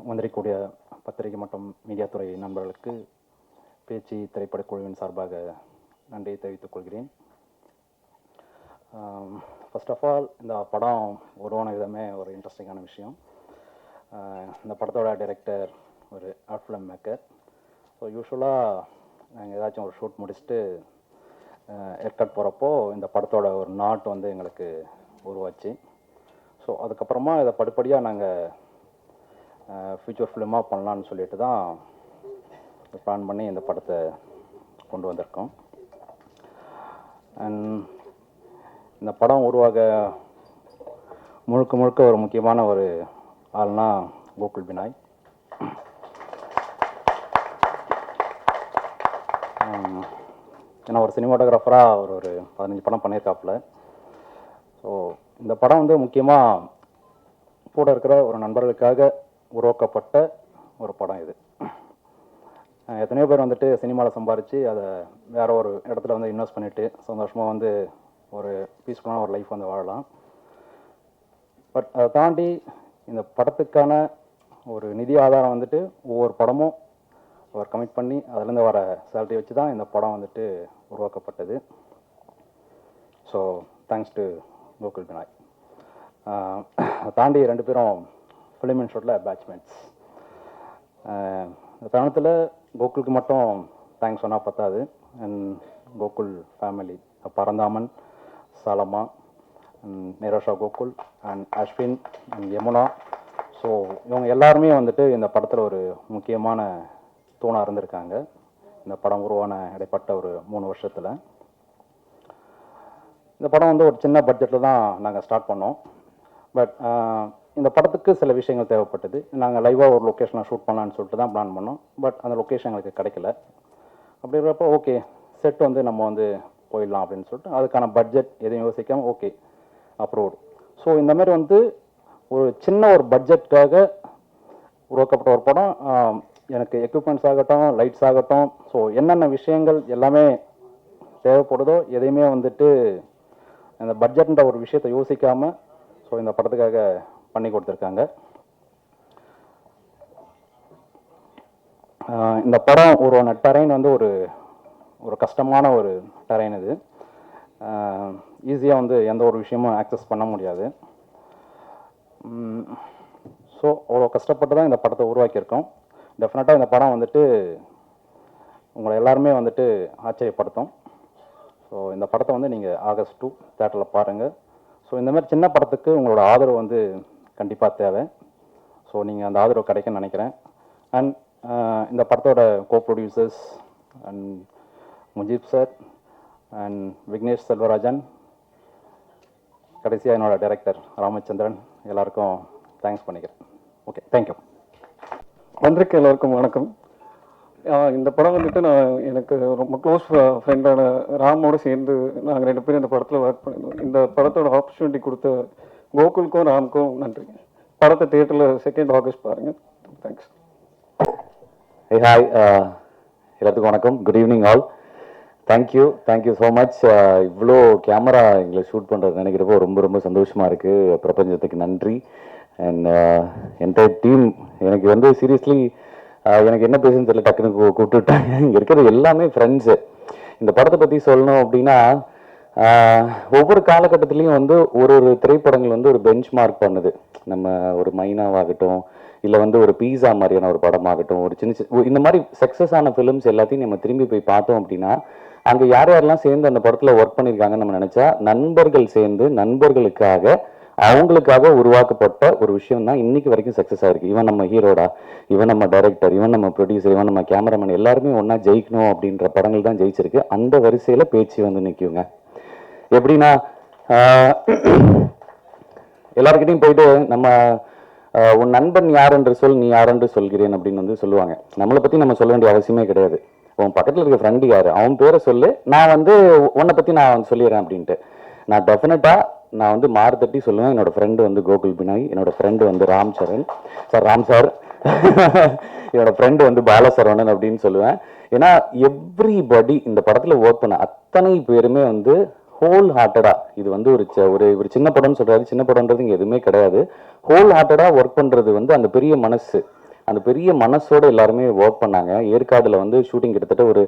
வந்திருக்கக்கூடிய பத்திரிகை மற்றும் மீடியாத்துறை நண்பர்களுக்கு பேச்சு திரைப்படக் குழுவின் சார்பாக நன்றியை தெரிவித்துக் கொள்கிறேன். ஃபர்ஸ்ட் ஆஃப் ஆல் இந்த படம் உருவான விதமே ஒரு இன்ட்ரெஸ்டிங்கான விஷயம். இந்த படத்தோட டைரக்டர் ஒரு ஆர்ட் ஃபிலிம் மேக்கர். ஸோ யூஸ்வலாக நாங்கள் ஏதாச்சும் ஒரு ஷூட் முடிச்சுட்டு ஏற்காடு போகிறப்போ இந்த படத்தோட ஒரு நாட் வந்து எங்களுக்கு உருவாச்சு. ஸோ அதுக்கப்புறமா இதை படிப்படியாக நாங்கள் ஃபியூச்சர் ஃபிலிமாக பண்ணலான்னு சொல்லிட்டு தான் பிளான் பண்ணி இந்த படத்தை கொண்டு வந்திருக்கோம். அண்ட் இந்த படம் உருவாக முழுக்க முழுக்க ஒரு முக்கியமான ஒரு ஆள்னா கோகுல் பினாய். ஏன்னா ஒரு சினிமாட்டோகிராஃபராக அவர் ஒரு 15 படம் பண்ணியிருக்காப்புல. ஸோ இந்த படம் வந்து முக்கியமாக கூட இருக்கிற ஒரு நண்பர்களுக்காக உருவாக்கப்பட்ட ஒரு படம் இது. எத்தனையோ பேர் வந்துட்டு சினிமாவில் சம்பாரித்து அதை வேற ஒரு இடத்துல வந்து இன்வெஸ்ட் பண்ணிவிட்டு சந்தோஷமாக வந்து ஒரு பீஸ்ஃபுல்லான ஒரு லைஃப் வந்து வாழலாம். பட் அதை தாண்டி இந்த படத்துக்கான ஒரு நிதி ஆதாரம் வந்துட்டு ஒவ்வொரு படமும் அவர் கமிட் பண்ணி அதுலேருந்து வர சேலரி வச்சு தான் இந்த படம் வந்துட்டு உருவாக்கப்பட்டது. So thanks to Gokul Binoy. தாண்டி 2 பேரும் ஃபிலிம் இன்ஸ்டியூட்டில் பேட்ச்மேட்ஸ். இந்த தருணத்தில் கோகுலுக்கு மட்டும் தேங்க்ஸ் சொன்னால் பத்தாது. And Gokul family, Paranthaman, Salamma, Nirosha Gokul and Ashwin and Yamuna. So இவங்க எல்லாருமே வந்துட்டு இந்த படத்தில் ஒரு முக்கியமான தூணாக இருந்திருக்காங்க இந்த படம் உருவான இடைப்பட்ட ஒரு 3 வருஷத்தில். இந்த படம் வந்து ஒரு சின்ன பட்ஜெட்டில் தான் நாங்கள் ஸ்டார்ட் பண்ணோம். பட் இந்த படத்துக்கு சில விஷயங்கள் தேவைப்பட்டது. நாங்கள் லைவாக ஒரு லொக்கேஷனை ஷூட் பண்ணலான்னு சொல்லிட்டு தான் பிளான் பண்ணோம். பட் அந்த லொக்கேஷன் எங்களுக்கு கிடைக்கல. அப்படி இருக்கிறப்போ ஓகே செட் வந்து நம்ம வந்து போயிடலாம் அப்படின்னு சொல்லிட்டு அதுக்கான பட்ஜெட் எதையும் யோசிக்காமல் ஓகே அப்ரூவ்டு. ஸோ இந்த மாதிரி வந்து ஒரு சின்ன ஒரு பட்ஜெட்டுக்காக உருவாக்கப்பட்ட ஒரு படம். எனக்கு எக்யூப்மெண்ட்ஸ் ஆகட்டும், லைட்ஸ் ஆகட்டும், ஸோ என்னென்ன விஷயங்கள் எல்லாமே தேவைப்படுதோ எதையுமே வந்துட்டு அந்த பட்ஜெட்ன்ற ஒரு விஷயத்தை யோசிக்காமல் ஸோ இந்த படத்துக்காக பண்ணி கொடுத்துருக்காங்க. இந்த படம் ஒரு டெரைன் வந்து ஒரு கஷ்டமான ஒரு டெரைன். இது ஈஸியாக வந்து எந்த ஒரு விஷயமும் ஆக்சஸ் பண்ண முடியாது. ஸோ அவ்வளோ கஷ்டப்பட்டு தான் இந்த படத்தை உருவாக்கியிருக்கோம். டெஃபினட்டாக இந்த படம் வந்துட்டு உங்களை எல்லாருமே வந்துட்டு ஆச்சரியப்படுத்தும். ஸோ இந்த படத்தை வந்து நீங்கள் August 2 தியேட்டரில் பாருங்கள். ஸோ இந்த மாதிரி சின்ன படத்துக்கு உங்களோட ஆதரவு வந்து கண்டிப்பாக தேவை. ஸோ நீங்கள் அந்த ஆதரவு கிடைக்குன்னு நினைக்கிறேன். அண்ட் இந்த படத்தோட கோ producers and Mujeeb sir and Vignesh Selvarajan, கடைசியாக என்னோட டைரக்டர் ராமச்சந்திரன், எல்லாருக்கும் தேங்க்ஸ் பண்ணிக்கிறேன். Okay, thank you. வந்திருக்க எல்லாருக்கும் வணக்கம். இந்த படம் வந்துட்டு எனக்கு ரொம்ப க்ளோஸ் ஃப்ரெண்டான ராமோடு சேர்ந்து நாங்கள் 2 பேரும் இந்த படத்தில் ஒர்க் பண்ணியிருந்தோம். இந்த படத்தோட ஆப்பர்ச்சுனிட்டி கொடுத்த கோகுலுக்கும் ராமுக்கும் நன்றி. படத்தை தியேட்டரில் 2 August பாருங்கள். தேங்க்ஸ். ஹாய், எல்லாத்துக்கும் வணக்கம். Good evening all. Thank you so much. இவ்வளோ கேமரா எங்களை ஷூட் பண்ணுறது நினைக்கிறப்போ ரொம்ப ரொம்ப சந்தோஷமாக இருக்குது. பிரபஞ்சத்துக்கு நன்றி. And entire team. எனக்கு வந்து சீரியஸ்லி எனக்கு என்ன பேசுன்னு தெரியல, டக்குன்னு கூப்பிட்டுட்டாங்க. இங்கே இருக்கிறது எல்லாமே ஃப்ரெண்ட்ஸு. இந்த படத்தை பற்றி சொல்லணும் அப்படின்னா ஒவ்வொரு காலகட்டத்திலையும் வந்து ஒரு திரைப்படங்கள் வந்து ஒரு பெஞ்ச் மார்க் பண்ணுது. நம்ம ஒரு மைனாவாகட்டும், இல்லை வந்து ஒரு பீஸா மாதிரியான ஒரு படமாகட்டும், ஒரு சின்ன இந்த மாதிரி சக்ஸஸ் ஆன ஃபிலிம்ஸ் எல்லாத்தையும் நம்ம திரும்பி போய் பார்த்தோம் அப்படின்னா அங்கே யாரெல்லாம் சேர்ந்து அந்த படத்தில் ஒர்க் பண்ணியிருக்காங்கன்னு நம்ம நினச்சா நண்பர்கள் சேர்ந்து நண்பர்களுக்காக அவங்களுக்காக உருவாக்கப்பட்ட ஒரு விஷயம் தான் இன்னைக்கு வரைக்கும் சக்ஸஸ் ஆயிருக்கு. இவன் நம்ம ஹீரோடா, இவன் நம்ம டைரக்டர், இவன் நம்ம ப்ரொடியூசர், இவன் நம்ம கேமராமேன், எல்லாருமே ஒன்றா ஜெயிக்கணும் அப்படின்ற படங்கள் தான் ஜெயிச்சிருக்கு. அந்த வரிசையில் பேச்சு வந்து நிற்குங்க. எப்படின்னா எல்லாருக்கிட்டையும் போயிட்டு நம்ம உன் நண்பன் யார் என்று சொல், நீ யார் என்று சொல்கிறேன் அப்படின்னு வந்து சொல்லுவாங்க. நம்மளை பற்றி நம்ம சொல்ல வேண்டிய அவசியமே கிடையாது. உன் பக்கத்தில் இருக்க ஃப்ரெண்டு யார், அவன் பேரை சொல்லு, நான் வந்து உன்னை பற்றி நான் வந்து சொல்லிடுறேன் அப்படின்ட்டு. நான் டெஃபினட்டாக நான் வந்து மாறுதட்டி சொல்லுவேன். என்னோட ஃப்ரெண்டு வந்து கோகுல் பினாய், என்னோட ஃப்ரெண்டு வந்து ராம் சார் என்னோட ஃப்ரெண்டு வந்து பாலசரவணன் அப்படின்னு சொல்லுவேன். ஏன்னா எவ்ரிபடி இந்த படத்தில் ஒர்க் பண்ண அத்தனை பேருமே வந்து ஹோல் ஹார்ட்டடா, இது வந்து ஒரு சின்ன படம்னு சொல்றாரு, சின்ன படம்ன்றது இங்கே எதுவுமே கிடையாது. ஹோல் ஹார்ட்டடா ஒர்க் பண்றது வந்து அந்த பெரிய மனசு. அந்த பெரிய மனசோட எல்லாருமே ஒர்க் பண்ணாங்க. ஏற்காடுல வந்து ஷூட்டிங் கிட்டத்தட்ட ஒரு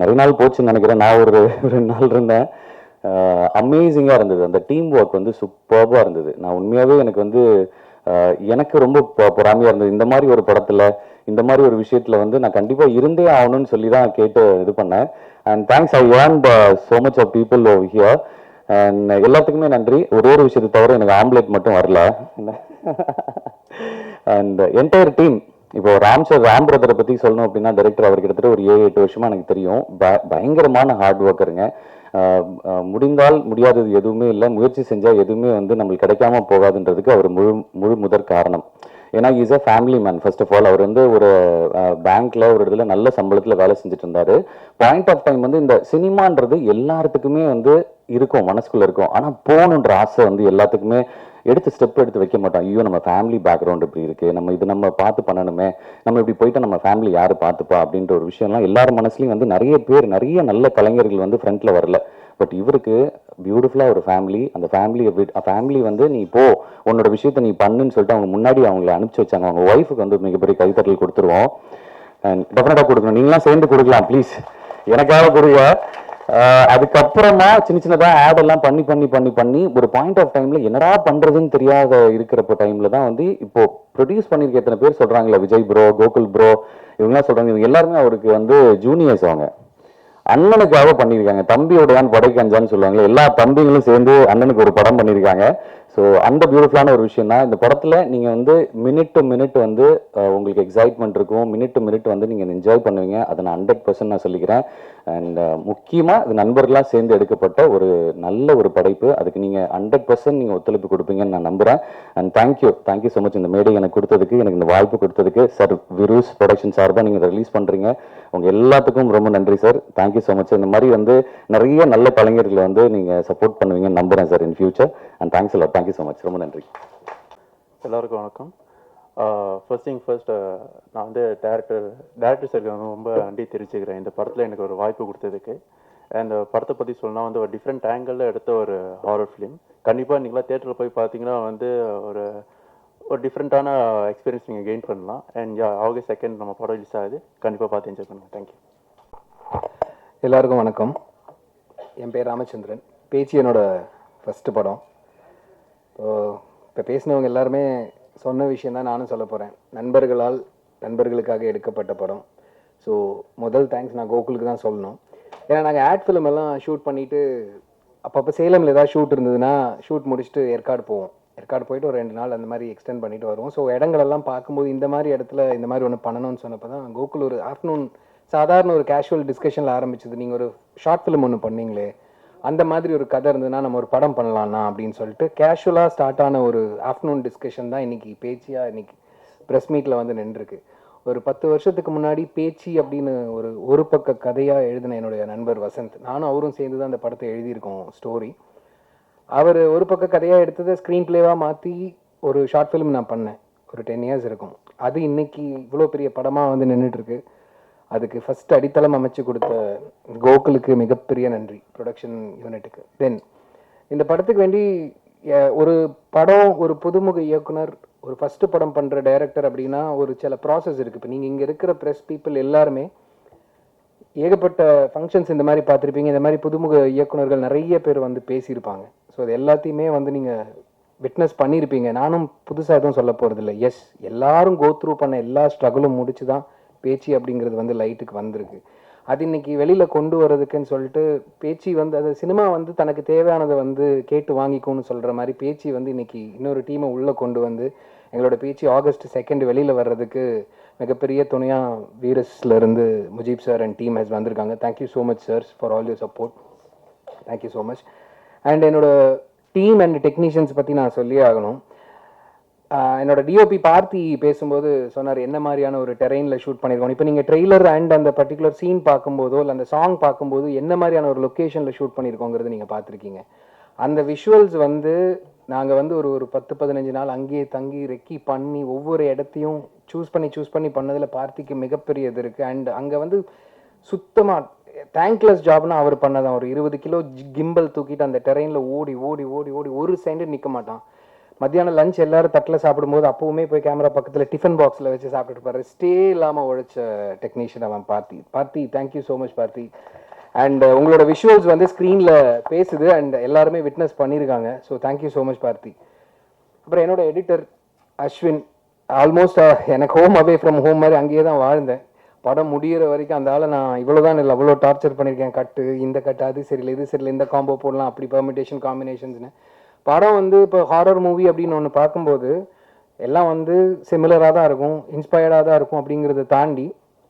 நிறைய நாள் போச்சுன்னு நினைக்கிறேன். நான் ஒரு 2 நாள் இருந்தேன். அமேசிங்காக இருந்தது. அந்த டீம் ஒர்க் வந்து சூப்பர்பாக இருந்தது. நான் உண்மையாகவே எனக்கு வந்து எனக்கு ரொம்ப பொறாமையாக இருந்தது. இந்த மாதிரி ஒரு படத்தில் இந்த மாதிரி ஒரு விஷயத்தில் வந்து நான் கண்டிப்பாக இருந்தே ஆகணும்னு சொல்லி தான் கேட்டு இது பண்ணேன். And thanks, I earned so much of people over here. And எல்லாத்துக்குமே நன்றி. ஒரே ஒரு விஷயத்தை தவிர எனக்கு ஆம்லேட் மட்டும் வரல. அண்ட் என்டையர் டீம், இப்போ ராம் பிரதரை பற்றி சொல்லணும் அப்படின்னா, டைரக்டர் அவர் கிட்டத்தட்ட ஒரு 7-8 வருஷமா எனக்கு தெரியும். பயங்கரமான ஹார்ட் ஒர்க்கருங்க. முடிந்தால் முடியாதது எதுவுமே இல்லை, முயற்சி செஞ்சால் எதுவுமே வந்து நம்மளுக்கு கிடைக்காம போகாதுன்றதுக்கு அவர் முழு முதற் காரணம். ஏன்னா is a family man. First of all அவர் வந்து ஒரு பேங்க்ல ஒரு இதில் நல்ல சம்பளத்தில் வேலை செஞ்சுட்டு இருந்தாரு. பாயிண்ட் ஆஃப் டைம் வந்து இந்த சினிமான்றது எல்லாத்துக்குமே வந்து இருக்கும், மனசுக்குள்ள இருக்கும். ஆனால் போகணுன்ற ஆசை வந்து எல்லாத்துக்குமே ஸ்டெப் எடுத்து வைக்க மாட்டோம். ஐயோ நம்ம ஃபேமிலி பேக்ரவுண்ட் இப்படி இருக்கு, நம்ம பார்த்து பண்ணணுமே, நம்ம இப்படி போயிட்டு நம்ம ஃபேமிலி யாரு பார்த்துப்பா அப்படின்ற ஒரு விஷயம்லாம் எல்லார் மனசுலையும் வந்து நிறைய நல்ல கலைஞர்கள் வந்து ஃப்ரண்ட்ல வரல. பட் இவருக்கு பியூட்டிஃபுல்லாக ஒரு ஃபேமிலி, அந்த ஃபேமிலி வந்து நீ போ, உன்னோட விஷயத்த நீ பண்ணுன்னு சொல்லிட்டு அவங்க முன்னாடி அவங்களை அனுப்பிச்சு வச்சாங்க. அவங்க ஒய்ஃபுக்கு வந்து மிகப்பெரிய கைத்தட்டல் கொடுத்துருவோம். அண்ட் டெஃபினட்டாக கொடுக்கணும், நீங்களாம் சேர்ந்து கொடுக்கலாம் ப்ளீஸ், எனக்காக கொடுங்க. அதுக்கப்புறமா சின்னதா ஆட் எல்லாம் பண்ணி ஒரு பாயிண்ட் ஆஃப் டைம்ல என்னடா பண்றதுன்னு தெரியாத இருக்கிறப்ப டைம்ல தான் வந்து இப்போ ப்ரொடியூஸ் பண்ணிருக்க எத்தனை பேர் சொல்றாங்களே, விஜய் ப்ரோ, கோகுல் ப்ரோ, இவங்கலாம் சொல்றாங்க, இவங்க எல்லாருமே அவருக்கு வந்து ஜூனியர்ஸ். அவங்க அண்ணனுக்காக பண்ணியிருக்காங்க. தம்பியோடையான் படைக்கஞ்சான்னு சொல்லுவாங்க, எல்லா தம்பிங்களும் சேர்ந்து அண்ணனுக்கு ஒரு படம் பண்ணியிருக்காங்க. ஸோ அந்த பியூட்டிஃபுல்லான ஒரு விஷயம் தான். இந்த படத்தில் நீங்கள் வந்து மினிட் டு மினிட் வந்து உங்களுக்கு எக்ஸைட்மெண்ட் இருக்கும், மினிட் டு மினிட் வந்து நீங்கள் என்ஜாய் பண்ணுவீங்க. அதை நான் 100% நான் சொல்லிக்கிறேன். அண்ட் முக்கியமாக இது நண்பர்களாக சேர்ந்து எடுக்கப்பட்ட ஒரு நல்ல ஒரு படைப்பு. அதுக்கு நீங்கள் 100% நீங்கள் ஒத்துழைப்பு கொடுப்பீங்கன்னு நான் நம்புகிறேன். அண்ட் தேங்க்யூ ஸோ மச் இந்த மேடை எனக்கு கொடுத்ததுக்கு, எனக்கு இந்த வாய்ப்பு கொடுத்ததுக்கு. சார், விருஸ் ப்ரொடக்ஷன் சார்பாக நீங்கள் ரிலீஸ் பண்ணுறீங்க, உங்கள் எல்லாத்துக்கும் ரொம்ப நன்றி சார். Thank you so much. இந்த மாதிரி வந்து நிறைய நல்ல கலைஞர்களை வந்து நீங்கள் சப்போர்ட் பண்ணுவீங்கன்னு நம்புகிறேன் sir in future. And thanks எல்லாம், தேங்க்யூ ஸோ மச், ரொம்ப நன்றி. எல்லாருக்கும் வணக்கம். ஃபர்ஸ்ட் நான் வந்து டேரக்டர் சாருக்கு ரொம்ப நன்றி தெரிவிச்சுக்கிறேன் இந்த படத்தில் எனக்கு ஒரு வாய்ப்பு கொடுத்ததுக்கு. அந்த படத்தை பற்றி சொல்லணும்னா வந்து ஒரு டிஃப்ரெண்ட் ஆங்கிளில் எடுத்த ஒரு ஹாரர் ஃபிலிம். கண்டிப்பாக நீங்களாம் தேட்டரில் போய் பார்த்தீங்கன்னா வந்து ஒரு டிஃப்ரெண்ட்டான எக்ஸ்பீரியன்ஸ் நீங்கள் கெயின் பண்ணலாம். அண்ட் August 2 நம்ம படம் ரிலீஸ் ஆகுது, கண்டிப்பாக பார்த்து என்ஜாய் பண்ணுங்கள். தேங்க்யூ. எல்லாருக்கும் வணக்கம். என் பேர் ராமச்சந்திரன். பேச்சு என்னோட ஃபஸ்ட்டு படம். இப்போ பேசினவங்க எல்லாருமே சொன்ன விஷயம் தான் நானும் சொல்ல போகிறேன். நண்பர்களுக்காக எடுக்கப்பட்ட படம். ஸோ முதல் தேங்க்ஸ் நான் கோகுலுக்கு தான் சொல்லணும். ஏன்னா நாங்கள் ஆட் ஃபிலிம் எல்லாம் ஷூட் பண்ணிவிட்டு அப்பப்போ சேலமில் ஏதாவது ஷூட் இருந்ததுன்னா ஷூட் முடிச்சுட்டு ஏற்காடு போவோம். ஏற்காடு போயிட்டு ஒரு 2 நாள் அந்த மாதிரி எக்ஸ்டெண்ட் பண்ணிட்டு வருவோம். ஸோ இடங்களெல்லாம் பார்க்கும்போது இந்த மாதிரி இடத்துல இந்த மாதிரி ஒன்று பண்ணணும்னு சொன்னப்போ தான் கோகுல் ஒரு ஆஃப்டர்நூன் சாதாரண ஒரு கேஷுவல் டிஸ்கஷனில் ஆரம்பிச்சது, நீங்கள் ஒரு ஷார்ட் ஃபிலிம் ஒன்று பண்ணீங்களே, அந்த மாதிரி ஒரு கதை இருந்ததுன்னா நம்ம ஒரு படம் பண்ணலாம்னா அப்படின்னு சொல்லிட்டு கேஷுவலாக ஸ்டார்ட் ஆன ஒரு ஆஃப்டர்நூன் டிஸ்கஷன் தான் இன்னைக்கு பேச்சியாக இன்னைக்கு ப்ரெஸ் மீட்டில் வந்து நின்றுருக்கு. ஒரு 10 வருஷத்துக்கு முன்னாடி பேச்சு அப்படின்னு ஒரு பக்க கதையாக எழுதின என்னுடைய நண்பர் வசந்த், நானும் அவரும் சேர்ந்து தான் அந்த படத்தை எழுதியிருக்கோம் ஸ்டோரி. அவர் ஒரு பக்க கதையாக எடுத்ததை ஸ்க்ரீன் பிளேவாக மாற்றி ஒரு ஷார்ட் ஃபிலிம் நான் பண்ணேன், ஒரு 10 years இருக்கும். அது இன்னைக்கு இவ்வளோ பெரிய படமாக வந்து நின்றுட்டுருக்கு. அதுக்கு ஃபஸ்ட் அடித்தளம் அமைச்சு கொடுத்த கோகுலுக்கு மிகப்பெரிய நன்றி, ப்ரொடக்ஷன் யூனிட்டுக்கு. தென் இந்த படத்துக்கு வேண்டி ஒரு படம், ஒரு புதுமுக இயக்குனர், ஒரு ஃபஸ்ட்டு படம் பண்ணுற டைரக்டர் அப்படின்னா ஒரு சில ப்ராசஸ் இருக்குது. இப்போ நீங்கள் இங்கே இருக்கிற ப்ரெஸ் பீப்புள் எல்லாருமே ஏகப்பட்ட ஃபங்க்ஷன்ஸ் இந்த மாதிரி பார்த்துருப்பீங்க. இந்த மாதிரி புதுமுக இயக்குனர்கள் நிறைய பேர் வந்து பேசியிருப்பாங்க. ஸோ அது எல்லாத்தையுமே வந்து நீங்கள் விட்னஸ் பண்ணியிருப்பீங்க. நானும் புதுசாக எதுவும் சொல்ல போகிறதில்ல. எஸ், எல்லாரும் கோத்ரூ பண்ண எல்லா ஸ்ட்ரகிளும் முடிச்சு தான் பேச்சு அப்படிங்கிறது வந்து லைட்டுக்கு வந்திருக்கு. அது இன்னைக்கு வெளியில் கொண்டு வர்றதுக்குன்னு சொல்லிட்டு பேச்சு வந்து அது சினிமா வந்து தனக்கு தேவையானதை வந்து கேட்டு வாங்கிக்கும்னு சொல்கிற மாதிரி பேச்சு வந்து இன்னைக்கு இன்னொரு டீமை உள்ளே கொண்டு வந்து எங்களோட பேச்சு August 2 வெளியில் வர்றதுக்கு மிகப்பெரிய துணையாக வீரஸ்லேருந்து Mujeeb sir and team has வந்திருக்காங்க. Thank you so much sir for all your support. Thank you so much. And என்னோட டீம் அண்ட் டெக்னீஷியன்ஸ் பற்றி நான் சொல்லியே ஆகணும். என்னோட டிஓபி பார்த்தி பேசும்போது சொன்னார் என்ன மாதிரியான ஒரு டெரெயினில் ஷூட் பண்ணியிருக்கோம். இப்போ நீங்கள் ட்ரெய்லர் அண்ட் அந்த பர்டிகுலர் சீன் பார்க்கும்போதோ இல்லை அந்த சாங் பார்க்கும்போது என்ன மாதிரியான ஒரு லொக்கேஷனில் ஷூட் பண்ணியிருக்கோங்கிறது நீங்கள் பார்த்துருக்கீங்க. அந்த விஷுவல்ஸ் வந்து நாங்கள் வந்து ஒரு 10-15 நாள் அங்கேயே தங்கி ரெக்கி பண்ணி ஒவ்வொரு இடத்தையும் சூஸ் பண்ணி பண்ணதில் பார்த்திக்கு மிகப்பெரிய இது இருக்குது. அண்ட் அங்கே வந்து சுத்தமாக தேங்க்லெஸ் ஜாப்னா அவர் பண்ணதான். ஒரு 20 கிலோ கிம்பல் தூக்கிட்டு அந்த டெரெயினில் ஓடி ஓடி ஓடி ஓடி ஒரு செகண்ட் நிற்க மாட்டான். மத்தியானம் லஞ்ச் எல்லாரும் தட்டில் சாப்பிடும்போது அப்பவுமே போய் கேமரா பக்கத்தில் டிஃபன் பாக்ஸில் வச்சு சாப்பிட்டுட்டு பாரு. ஸ்டே இல்லாமல் உழைச்ச டெக்னீஷியன் அவன் Parthi. Thank you so much Parthi. And உங்களோட விஷுவல்ஸ் வந்து ஸ்க்ரீனில் பேசுது அண்ட் எல்லாருமே விட்னஸ் பண்ணியிருக்காங்க. ஸோ தேங்க்யூ ஸோ மச் பார்த்தி. அப்புறம் என்னோட எடிட்டர் அஸ்வின். ஆல்மோஸ்ட் எனக்கு ஹோம் அவே ஃப்ரம் ஹோம் மாதிரி அங்கேயே தான் வாழ்ந்தேன். படம் முடிகிற வரைக்கும் அந்த ஆளை நான் இவ்வளோதான் இல்லை அவ்வளோ டார்ச்சர் பண்ணியிருக்கேன். இந்த கட்டு அது சரியில்லை இது சரியில்லை இந்த காம்போ போடலாம் அப்படி பெர்மிட்டேஷன் காம்பினேஷன்ஸ்னு. படம் வந்து இப்போ ஹாரர் மூவி அப்படின்னு ஒன்று பார்க்கும்போது எல்லாம் வந்து சிமிலராக தான் இருக்கும், இன்ஸ்பயர்டாக தான் இருக்கும். அப்படிங்கிறத தாண்டி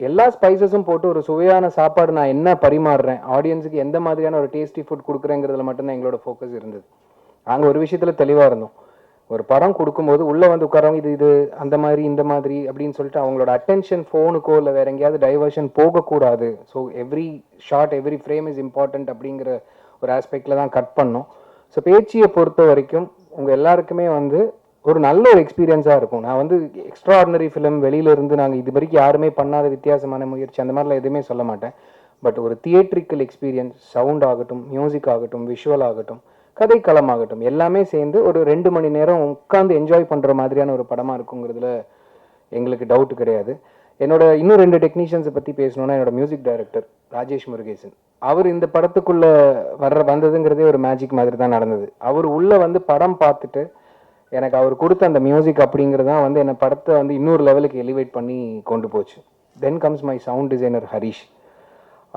எல்லா ஸ்பைசஸும் போட்டு ஒரு சுவையான சாப்பாடு நான் என்ன பரிமாறுறேன், ஆடியன்ஸுக்கு எந்த மாதிரியான ஒரு டேஸ்டி ஃபுட் கொடுக்குறேங்கிறதுல மட்டும்தான் எங்களோட ஃபோக்கஸ் இருந்தது. நாங்கள் ஒரு விஷயத்தில் தெளிவாக இருந்தோம். ஒரு படம் கொடுக்கும்போது உள்ளே வந்து உட்காரவங்க இது அந்த மாதிரி இந்த மாதிரி அப்படின்னு சொல்லிட்டு அவங்களோட அட்டென்ஷன் ஃபோனுக்கோ இல்லை வேற எங்கேயாவது டைவர்ஷன் போகக்கூடாது. So every short every frame is important அப்படிங்கிற ஒரு ஆஸ்பெக்டில் தான் கட் பண்ணோம். ஸோ பேச்சியை பொறுத்த வரைக்கும் உங்கள் எல்லாருக்குமே வந்து ஒரு நல்ல ஒரு எக்ஸ்பீரியன்ஸாக இருக்கும். நான் வந்து எக்ஸ்ட்ராடினரி ஃபிலிம் வெளியிலேருந்து நாங்கள் இது வரைக்கும் யாருமே பண்ணாத வித்தியாசமான முயற்சி அந்த மாதிரிலாம் எதுவுமே சொல்ல மாட்டேன். பட் ஒரு தியேட்ரிக்கல் எக்ஸ்பீரியன்ஸ், சவுண்ட் ஆகட்டும், மியூசிக் ஆகட்டும், விஷுவல் ஆகட்டும், கதைக்களம் ஆகட்டும், எல்லாமே சேர்ந்து ஒரு 2 மணி நேரம் உட்காந்து என்ஜாய் பண்ணுற மாதிரியான ஒரு படமாக இருக்குங்கிறதுல எங்களுக்கு டவுட் கிடையாது. என்னோட இன்னும் 2 டெக்னீஷியன்ஸை பற்றி பேசணுன்னா என்னோட மியூசிக் டைரக்டர் ராஜேஷ் முருகேசன். அவர் இந்த படத்துக்குள்ளே வந்ததுங்கிறதே ஒரு மேஜிக் மாதிரி தான் நடந்தது. அவர் உள்ளே வந்து படம் பார்த்துட்டு எனக்கு அவர் கொடுத்த அந்த மியூசிக் அப்படிங்கிறது தான் வந்து என்னை படத்தை வந்து இன்னொரு லெவலுக்கு எலிவேட் பண்ணி கொண்டு போச்சு. Then comes my sound designer Harish.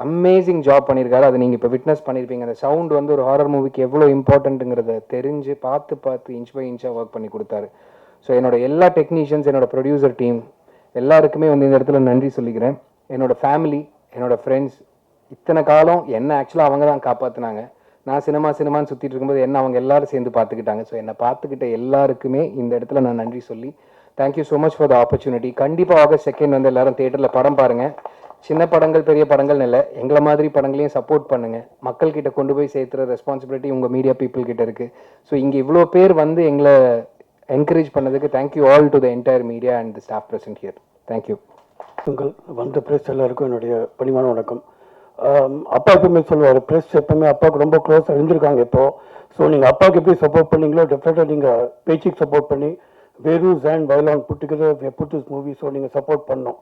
Amazing job பண்ணியிருக்காரு. அதை நீங்கள் இப்போ விட்னஸ் பண்ணியிருப்பீங்க. அந்த சவுண்ட் வந்து ஒரு ஹாரர் மூவிக்கு எவ்வளோ இம்பார்ட்டண்ட்டுங்கிறத தெரிஞ்சு பார்த்து இன்ச் பை இன்ச்சாக ஒர்க் பண்ணி கொடுத்தாரு. ஸோ என்னோட எல்லா டெக்னீஷியன்ஸ், என்னோட ப்ரொடியூசர் டீம் எல்லாருக்குமே வந்து இந்த இடத்துல நன்றி சொல்லிக்கிறேன். என்னோட ஃபேமிலி, என்னோட ஃப்ரெண்ட்ஸ், இத்தனை காலம் என்ன ஆக்சுவலாக அவங்க தான் காப்பாற்றினாங்க. நான் சினிமான்னு சுற்றிட்டு இருக்கும்போது என்ன அவங்க எல்லாரும் சேர்ந்து பார்த்துக்கிட்டாங்க. ஸோ என்னை பார்த்துக்கிட்ட எல்லாருக்குமே இந்த இடத்துல நான் நன்றி சொல்லி thank you so much for the opportunity. கண்டிப்பாக August 2 வந்து எல்லாரும் தேட்டரில் படம் பாருங்கள். சின்ன படங்கள் பெரிய படங்கள் இல்லை, எங்களை மாதிரி படங்களையும் சப்போர்ட் பண்ணுங்கள். மக்கள்கிட்ட கொண்டு போய் சேர்த்துற ரெஸ்பான்சிபிலிட்டி உங்கள் மீடியா பீப்புள் கிட்ட இருக்குது. ஸோ இங்கே இவ்வளோ பேர் வந்து எங்களை என்கரேஜ் பண்ணதுக்கு thank you all to the entire media and the staff present here. Thank you. உங்கள் வந்த ப்ரெஸ் எல்லாருக்கும் என்னுடைய பணிவான வணக்கம். அப்பா எப்பவுமே சொல்லுவார், ப்ரெஸ் எப்பவுமே அப்பாவுக்கு ரொம்ப க்ளோஸாக இருந்திருக்காங்க இப்போ. ஸோ நீங்கள் அப்பாவுக்கு எப்படி சப்போர்ட் பண்ணீங்களோ டெஃபினட்டாக நீங்கள் பேச்சுக்கு சப்போர்ட் பண்ணி வேரூஸ் அண்ட் வயலான் புட் திஸ் மூவி. ஸோ நீங்கள் சப்போர்ட் பண்ணோம்.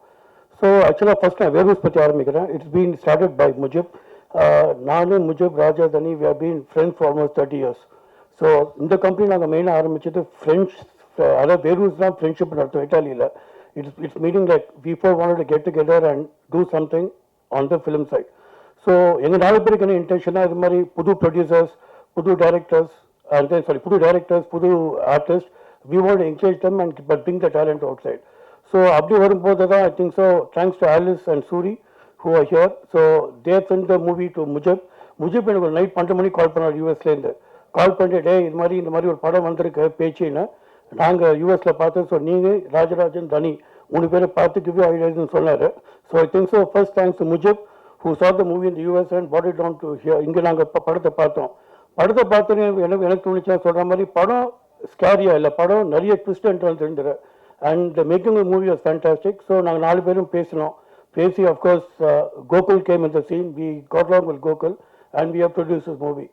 ஸோ ஆக்சுவலாக ஃபர்ஸ்ட் நான் வேரூஸ் பற்றி ஆரம்பிக்கிறேன். It's been started by Mujib. நானும் முஜிப், ராஜா தனி, we have been friends for almost 30 years. So இந்த கம்பெனி நாங்கள் மெயினாக ஆரம்பிச்சது ஃப்ரெண்ட்ஸ், அதாவது வேரூஸ் தான் ஃப்ரெண்ட்ஷிப் நடத்தும் இட்டாலியில். It's meaning like we four wanted to get together and do something on the film side. So எங்கள் 4 பேருக்கு என்ன இன்டென்ஷனாக இது மாதிரி புது ப்ரொடியூசர்ஸ், புது டைரக்டர்ஸ், புது artist, we want to encourage them and bring the talent outside. So அப்படி வரும்போது தான் I think so thanks to Alice and Suri who are here. So they sent the movie to Mujib. எனக்கு ஒரு night 12 மணிக்கு கால் பண்ணார் யூஎஸ்லேருந்து. கால் பண்ணிட்டு இந்த மாதிரி ஒரு படம் வந்திருக்கு பேச்சுன்னு நாங்கள் யூஎஸில் பார்த்தோம். ஸோ நீங்கள் ராஜராஜன் தனி 3 பேரை பார்த்து கிவ் ஐடியாஸ்னு சொன்னார். So I think so first thanks to Mujib who saw the movie in the US and brought it down to here. இங்கே நாங்கள் இப்போ படத்தை பார்த்தோன்னே எனக்கு தோணுச்சா சொல்கிற மாதிரி படம் ஸ்கேரியா இல்லை, படம் நிறைய ட்விஸ்ட் அண்ட் டர்ன்ஸ் இருந்தது. And making the movie was fantastic. So நாங்கள் 4 பேரும் பேசி of course Gokul came in the scene. We got along with Gokul and we have produce this movie.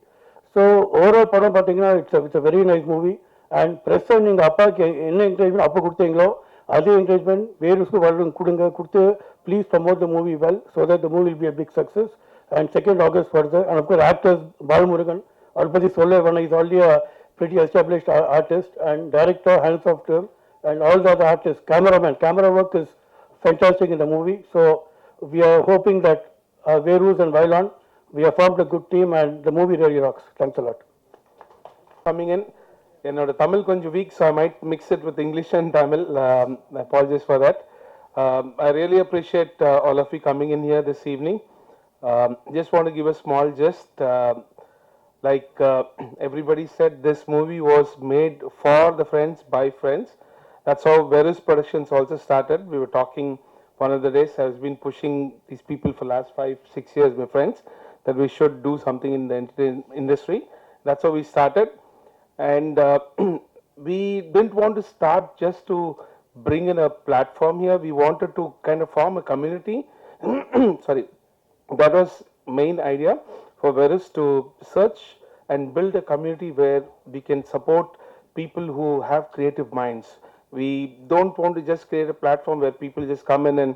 So overall படம் பார்த்தீங்கன்னா it's a very nice movie. And ப்ரெஸ்ஸை நீங்கள் அப்பாவுக்கு என்ன என்கரேஜ்மெண்ட் அப்போ கொடுத்தீங்களோ அதே என்கரேஜ்மெண்ட் வேறுக்கு கொடுத்து please promote the movie well so that the movie will be a big success. And 2nd August further. And of course actors Balamurugan அவரை பற்றி சொல்ல வேணாம். Is already a pretty established artist and director, hands off to him, and all the other artists. Camera work is fantastic in the movie. So we are hoping that Verus and Vailan, we have formed a good team and the movie really rocks. Thanks a lot. Coming in, என்னோட தமிழ் கொஞ்சம் weak, so I might mix it with English and Tamil. I apologize for that. I really appreciate all of you coming in here this evening. Just want to give a small gist. Like everybody said, this movie was made for the friends, by friends. That's how Verus Productions also started. We were talking one of the days. I have been pushing these people for last 5-6 years, my friends, that we should do something in the entertainment industry. That's how we started. And we didn't want to start just to bring in a platform here. We wanted to kind of form a community. Sorry, that was main idea for Verus, to search and build a community where we can support people who have creative minds. We don't want to just create a platform where people just come in and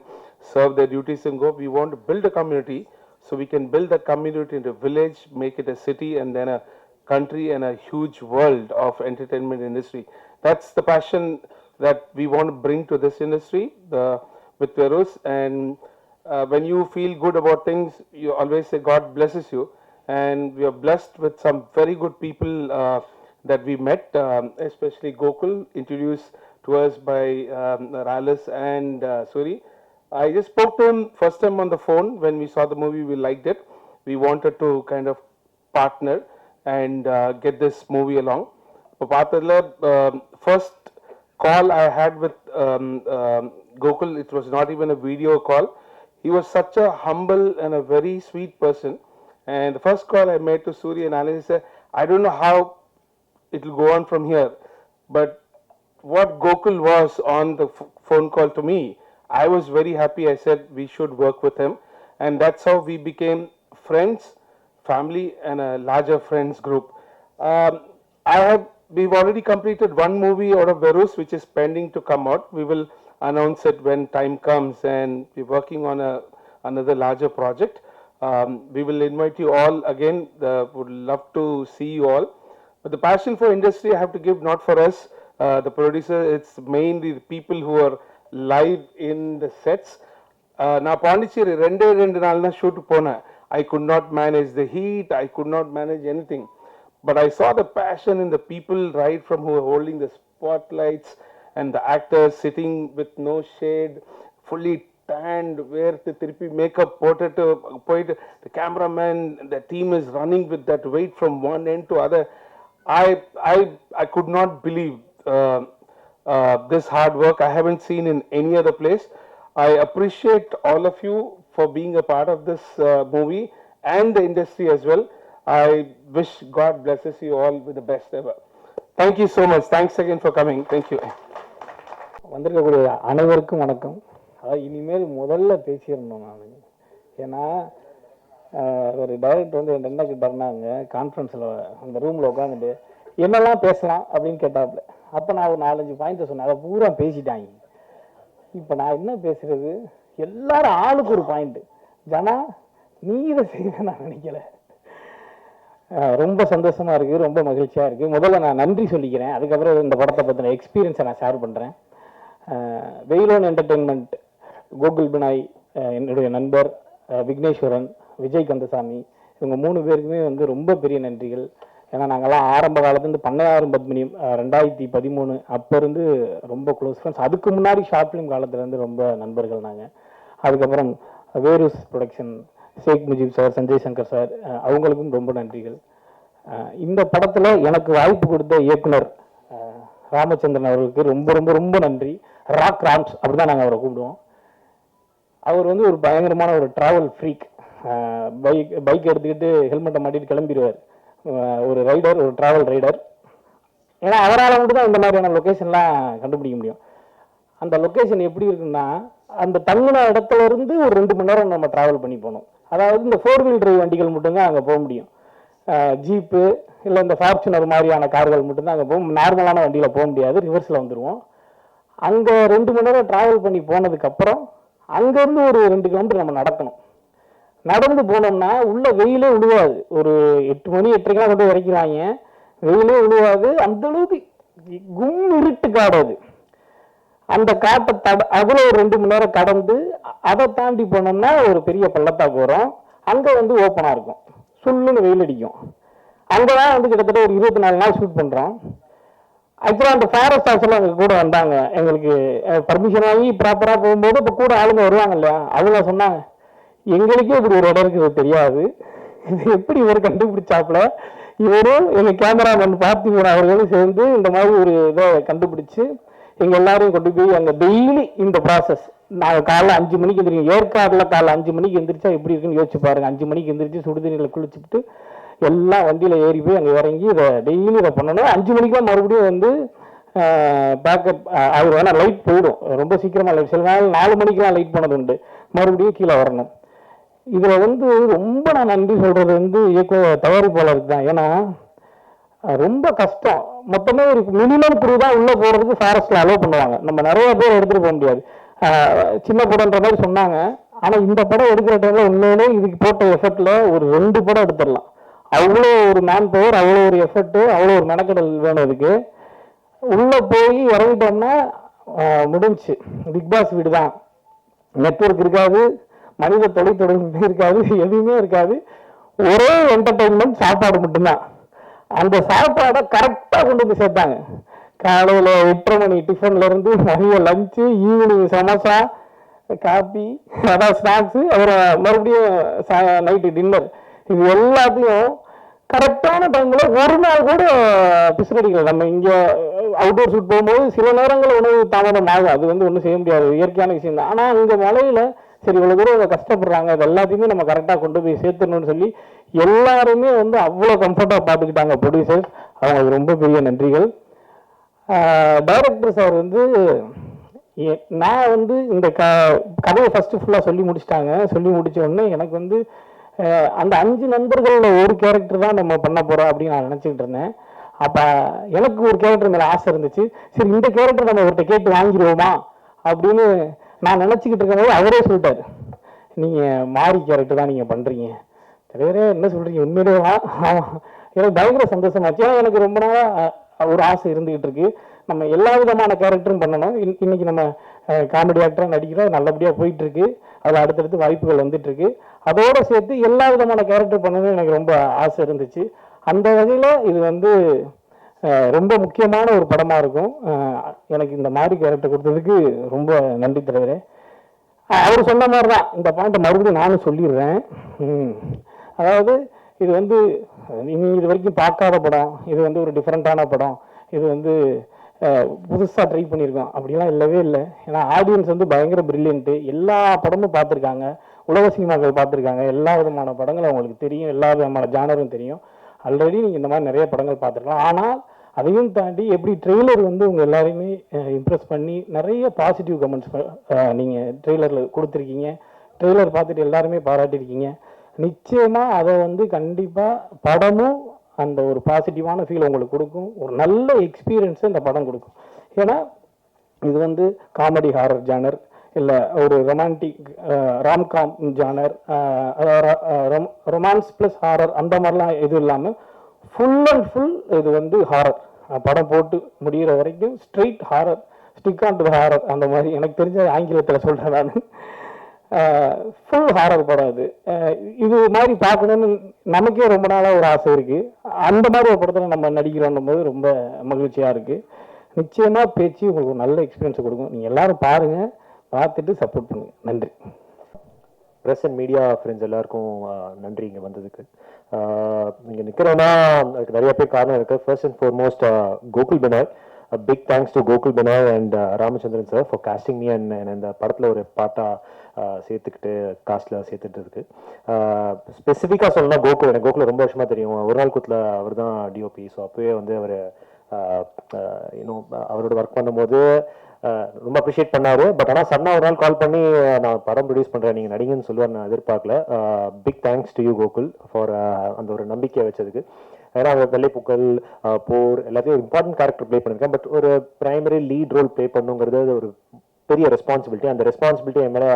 serve their duties and go. We want to build a community, so we can build that community into a village, make it a city, and then a country and a huge world of entertainment industry. That's the passion that we want to bring to this industry with Verus. And when you feel good about things, you always say God blesses you. And we are blessed with some very good people that we met, especially Gokul, introduced to us by Rallis and Suri. I just spoke to him first time on the phone when we saw the movie. We liked it. We wanted to kind of partner and get this movie along. First call I had with Gokul, it was not even a video call. He was such a humble and a very sweet person. And the first call I made to Suri and Alice, said, I don't know how it will go on from here, but what Gokul was on the phone call to me, I was very happy. I said we should work with him, and that's how we became friends, family, and a larger friends group. We've already completed one movie out of Verus, which is pending to come out. We will announce it when time comes, and we're working on another larger project. We will invite you all again. Would love to see you all. But the passion for industry I have to give not for us, the producer. It's mainly the people who are live in the sets. நான் பாண்டிச்சேரி ரெண்டு நாள் தான் shoot போனேன். I could not manage the heat. I could not manage anything. But I saw the passion in the people right from who are holding the spotlights and the actors sitting with no shade, fully tanned, where the therapy makeup போட்டுட்டு போயிட்டு the cameraman, the team is running with that weight from one end to other. I could not believe this hard work. I haven't seen in any other place. I appreciate all of you for being a part of this movie and the industry as well. I wish God blesses you all with the best ever. Thank you so much. Thanks again for coming. Thank you. வந்திருக்கக்கூடிய அனைவருக்கும் வணக்கம். இனிமேல் முதல்ல பேசியிருந்தோம் நான். ஏன்னா ஒரு director வந்து என்ன கிட்டாருனாங்க கான்ஃபரன்ஸில் அந்த ரூமில் உட்காந்துட்டு என்னெல்லாம் பேசலாம் அப்படின்னு கேட்டாப்புல. அப்போ நான் ஒரு 4-5 பாயிண்ட்டை சொன்னேன். அதை பூரா பேசிட்டாங்க. இப்போ நான் என்ன பேசுறது, எல்லாரும் ஆளுக்கு ஒரு பாயிண்ட்டு. ஜனா நீ இதை செய்ய நான் நினைக்கல. ரொம்ப சந்தோஷமா இருக்கு, ரொம்ப மகிழ்ச்சியா இருக்கு. முதல்ல நான் நன்றி சொல்லிக்கிறேன். அதுக்கப்புறம் இந்த படத்தை பற்றின எக்ஸ்பீரியன்ஸை நான் ஷேர் பண்ணுறேன். வெயிலோன் என்டர்டெயின்மெண்ட், கோகுல் பினாய், என்னுடைய நண்பர் விக்னேஸ்வரன், விஜய் கந்தசாமி, இவங்க 3 பேருக்குமே வந்து ரொம்ப பெரிய நன்றிகள். ஏன்னா நாங்கள்லாம் ஆரம்ப காலத்துலேருந்து பண்ணையாரும் பத்மினியும் 2013 அப்போ இருந்து ரொம்ப க்ளோஸ் ஃப்ரெண்ட்ஸ். அதுக்கு முன்னாடி ஷார்ட் ஃபிலிம் காலத்துலேருந்து ரொம்ப நண்பர்கள் நாங்கள். அதுக்கப்புறம் வேருஸ் ப்ரொடக்ஷன், ஷேக் முஜீப் சார், சஞ்சய் சங்கர் சார், அவங்களுக்கும் ரொம்ப நன்றிகள். இந்த படத்தில் எனக்கு வாய்ப்பு கொடுத்த இயக்குனர் ராமச்சந்திரன் அவர்களுக்கு ரொம்ப ரொம்ப ரொம்ப நன்றி. ராக் ராம்ஸ் அப்படி தான் நாங்கள் அவரை கூப்பிடுவோம். அவர் வந்து ஒரு பயங்கரமான ஒரு ட்ராவல் ஃப்ரீக். பைக் எடுத்துக்கிட்டு ஹெல்மெட்டை மாட்டிட்டு கிளம்பிடுவார். ஒரு ரைடர், ஒரு ட்ராவல் ரைடர். ஏன்னா அவரால் மட்டும் தான் இந்த மாதிரியான லொக்கேஷன்லாம் கண்டுபிடிக்க முடியும். அந்த லொக்கேஷன் எப்படி இருக்குன்னா, அந்த தங்கின இடத்துல இருந்து ஒரு 2 மணி நேரம் நம்ம ட்ராவல் பண்ணி போகணும். அதாவது இந்த 4 வீல் டிரைவ் வண்டிகள் மட்டும்தான் அங்கே போக முடியும். ஜீப்பு இல்லை இந்த ஃபார்ச்சுனர் மாதிரியான கார்கள் மட்டும்தான் அங்கே போகும். நார்மலான வண்டியில் போக முடியாது, ரிவர்ஸில் வந்துடுவோம். அங்கே 2 மணி நேரம் ட்ராவல் பண்ணி போனதுக்கப்புறம் அங்கேருந்து ஒரு 2 கிலோமீட்டர் நம்ம நடக்கணும். நடந்து போனோம்னா உள்ள வெயிலே விழுவாது. ஒரு 8 மணி 8:30 கொண்டு போய் இறக்கிறாங்க. வெயிலே விழுவாது. அந்த அளவுக்கு கும் இருட்டு காடாது. அந்த காட்டை அதில் ஒரு 2 மணி நேரம் கடந்து அதை தாண்டி போனோம்னா ஒரு பெரிய பள்ளத்தாக்கு வரும். அங்கே வந்து ஓப்பனாக இருக்கும், சுள்ளுன்னு வெயில் அடிக்கும். அங்கே தான் வந்து கிட்டத்தட்ட ஒரு 24 நாள் ஷூட் பண்ணுறோம். ஆக்சுவலாக அந்த ஃபாரஸ்ட் ஹவுஸில் அவங்க கூட வந்தாங்க. எங்களுக்கு பர்மிஷன் வாங்கி ப்ராப்பராக போகும்போது இப்போ கூட ஆளுங்க வருவாங்க இல்லையா, அவங்க சொன்னாங்க எங்களுக்கே இப்படி ஒரு இடம் இருக்குது தெரியாது, இது எப்படி இவர் கண்டுபிடிச்சாப்புல. இவரும் எங்கள் கேமராமேன் பார்த்திபன் அவர்களும் சேர்ந்து இந்த மாதிரி ஒரு இதை கண்டுபிடிச்சு எங்கள் எல்லாரையும் கொண்டு போய் அங்கே டெய்லி இந்த ப்ராசஸ். நாங்கள் காலைல 5 மணிக்கு எந்திரிக்கும். ஏற்காடில் காலைல 5 மணிக்கு எந்திரிச்சா எப்படி இருக்குன்னு யோசிச்சு பாருங்க. 5 மணிக்கு எந்திரிச்சு சுடுதண்ணியில் குளிச்சுட்டு எல்லாம் வண்டியில் ஏறி போய் அங்கே இறங்கி இதை டெய்லி இதை பண்ணணும். 5 மணிக்கெலாம் மறுபடியும் வந்து பேக்கப் அவர் வேணால் லைட் போயிடும், ரொம்ப சீக்கிரமாக லைட். சில நாள் 4 மணிக்கெலாம் லைட் பண்ணது உண்டு. மறுபடியும் கீழே வரணும். இதில் வந்து ரொம்ப நான் நன்றி சொல்கிறது வந்து இயக்குனர் தயாரிப்பாளருக்கு தான். ஏன்னா ரொம்ப கஷ்டம். மொத்தமே ஒரு மினிமம் குரூ தான் உள்ள போறதுக்கு ஃபாரஸ்ட்ல அலோவ் பண்ணுவாங்க. நம்ம நிறைய பேர் எடுத்துட்டு போக முடியாது. சின்ன படம்ன்ற மாதிரி சொன்னாங்க. ஆனா இந்த படம் எடுக்கிற டைம்ல உண்மையிலே இதுக்கு போட்ட எஃபர்ட்ல ஒரு 2 படம் எடுத்துடலாம். அவ்வளோ ஒரு மேன் பவர், அவ்வளோ ஒரு எஃபர்ட், அவ்வளோ ஒரு மெனக்கடல் வேணும் இதுக்கு. உள்ள போய் இறங்கிட்டோம்னா முடிஞ்சு. பிக் பாஸ் வீடு தான். நெட்வொர்க் இருக்காது, மனித தொலைத்தொடர்பு இருக்காது, எதுவுமே இருக்காது. ஒரே என்டர்டைன்மெண்ட் சாப்பாடு மட்டும்தான். அந்த சாப்பாடை கரெக்டாக கொண்டு போய் சேர்த்தாங்க. காலையில் 8:30 மணி டிஃபன்ல இருந்து நிறைய லஞ்சு, ஈவினிங் சமோசா, காபி, அதான் ஸ்நாக்ஸு, அப்புறம் மறுபடியும் நைட்டு டின்னர். இது எல்லாத்தையும் கரெக்டான டைம்ல ஒரு நாள் கூட பிசுரடிக்கல. நம்ம இங்கே அவுட்டோர் ஷூட் போகும்போது சில நேரங்கள் உணவு தாமதம் ஆகும். அது ஒன்றும் செய்ய முடியாது, இயற்கையான விஷயம் தான். ஆனால் இங்கே மலையில் சரி இவ்வளோ தூரம் கஷ்டப்படுறாங்க, இது எல்லாத்தையுமே நம்ம கரெக்டாக கொண்டு போய் சேர்த்துடணும்னு சொல்லி எல்லாருமே அவ்வளோ கம்ஃபர்ட்டாக பார்த்துக்கிட்டாங்க ப்ரொடியூசர்ஸ். அவங்களுக்கு ரொம்ப பெரிய நன்றிகள். டைரக்டர் சார் நான் இந்த கதையை ஃபஸ்ட்டு ஃபுல்லாக சொல்லி முடிச்சிட்டாங்க. சொல்லி முடிச்ச உடனே எனக்கு அந்த 5 நண்பர்களில் ஒரு கேரக்டர் தான் நம்ம பண்ண போகிறோம் அப்படின்னு நான் நினச்சிக்கிட்டு இருந்தேன். அப்போ எனக்கு ஒரு கேரக்டர் மேலே ஆசை இருந்துச்சு. சரி இந்த கேரக்டர் நம்ம இவர்கிட்ட கேட்டு வாங்கிடுவோமா அப்படின்னு நான் நினச்சிக்கிட்டு இருக்கும்போது அவரே சொல்லிட்டார், நீங்கள் மாறி கேரக்டர் தான் நீங்கள் பண்ணுறீங்க. தலைவரே என்ன சொல்கிறீங்க, உண்மையிலேவா? ஆமாம். எனக்கு பயங்கர சந்தோஷமாச்சு. ஏன்னா எனக்கு ரொம்ப நாளாக ஒரு ஆசை இருந்துகிட்டு இருக்கு. நம்ம எல்லா விதமான கேரக்டரும் பண்ணணும். இன்னைக்கு நம்ம காமெடி ஆக்டராக நடிக்கிறோம், நல்லபடியாக போயிட்டு இருக்கு. அதில் அடுத்தடுத்து வாய்ப்புகள் வந்துட்டு இருக்கு. அதோடு சேர்த்து எல்லா விதமான கேரக்டர் பண்ணணும்னு எனக்கு ரொம்ப ஆசை இருந்துச்சு. அந்த வகையில் இது ரொம்ப முக்கியமான ஒரு படமாக இருக்கும். எனக்கு இந்த மாதிரி கேரக்டர் கொடுத்ததுக்கு ரொம்ப நன்றி தலைவரே. அவர் சொன்ன மாதிரி தான் இந்த பாயிண்ட்டை மறுபடியும் நானும் சொல்லிடுறேன். அதாவது இது நீங்கள் இது வரைக்கும் பார்க்காத படம், இது ஒரு டிஃப்ரெண்ட்டான படம், இது புதுசாக ட்ரை பண்ணியிருக்கோம் அப்படிலாம் இல்லவே இல்லை. ஏன்னா ஆடியன்ஸ் பயங்கர பிரில்லியன்ட்டு. எல்லா படமும் பார்த்துருக்காங்க, உலக சினிமாக்கள் பார்த்துருக்காங்க, எல்லா விதமான படங்களும் அவங்களுக்கு தெரியும், எல்லா விதமான ஜானரும் தெரியும். ஆல்ரெடி நீங்கள் இந்த மாதிரி நிறைய படங்கள் பார்த்துருக்கலாம். ஆனால் அதையும் தாண்டி எப்படி ட்ரெய்லர் உங்கள் எல்லாரையுமே இம்ப்ரெஸ் பண்ணி நிறைய பாசிட்டிவ் கமெண்ட்ஸ் நீங்கள் ட்ரெய்லரில் கொடுத்துருக்கீங்க. ட்ரெய்லர் பார்த்துட்டு எல்லாருமே பாராட்டியிருக்கீங்க. நிச்சயமாக அதை கண்டிப்பாக படமும் அந்த ஒரு பாசிட்டிவான ஃபீல் உங்களுக்கு கொடுக்கும். ஒரு நல்ல எக்ஸ்பீரியன்ஸை இந்த படம் கொடுக்கும். ஏன்னா இது காமெடி ஹாரர் ஜானர், இல்லை ஒரு romantic romcom genre, romance plus horror அந்த மாதிரிலாம் எதுவும் இல்லாமல் ஃபுல் அண்ட் ஃபுல் இது ஹாரர். படம் போட்டு முடிகிற வரைக்கும் straight horror, stick on to horror. அந்த மாதிரி எனக்கு தெரிஞ்ச ஆங்கிலத்தில் சொல்கிறேன் நான். ஃபுல் ஹாரர் படம் இது மாதிரி பார்க்கணுன்னு நமக்கே ரொம்ப நாளாக ஒரு ஆசை இருக்குது. அந்த மாதிரி ஒரு படத்தில் நம்ம நடிக்கிறோன்னும் போது ரொம்ப மகிழ்ச்சியாக இருக்குது. நிச்சயமாக பேச்சு உங்களுக்கு ஒரு நல்ல எக்ஸ்பீரியன்ஸ் கொடுக்கும். நீங்கள் எல்லாரும் பாருங்கள், பார்த்துட்டு சப்போர்ட் பண்ணுங்கள். நன்றி. ப்ரெஸ் அண்ட் மீடியா ஃப்ரெண்ட்ஸ் எல்லாருக்கும் நன்றி இங்கே வந்ததுக்கு. இங்கே நிற்கிறோன்னா அதுக்கு நிறைய பேர் காரணம் இருக்குது. First and foremost Gokul Binoy, big thanks to Gokul Binoy and Ramachandran sir for casting me and இந்த படத்தில் ஒரு பாட்டாக சேர்த்துக்கிட்டு காஸ்டில் சேர்த்துட்டு. ஸ்பெசிஃபிக்காக சொல்லணும்னா எனக்கு கோகுல் ரொம்ப வருஷமாக தெரியும். ஒரு நாள் கூத்தில் அவர் தான் டிஓபி. ஸோ அப்போவே அவர் இன்னும் அவரோட ஒர்க் பண்ணும்போது ரொம்ப அப்ரிஷியேட் பண்ணாரு. பட் ஆனால் சன்னா ஒரு நாள் கால் பண்ணி நான் படம் ப்ரொடியூஸ் பண்ணுறேன், நீங்கள் நடிங்கன்னு சொல்லுவார். நான் எதிர்பார்க்கல. Big thanks to you Gokul for அந்த ஒரு நம்பிக்கையை வச்சதுக்கு. ஏன்னா அவர் வெள்ளைப்பூக்கள், போர் எல்லாத்தையும் இம்பார்ட்டன்ட் கேரக்டர் ப்ளே பண்ணியிருக்கேன். பட் ஒரு பிரைமரி லீட் ரோல் ப்ளே பண்ணுங்கிறது ஒரு பெரிய ரெஸ்பான்சிபிலிட்டி. அந்த ரெஸ்பான்சிபிலிட்டி என் மேலே,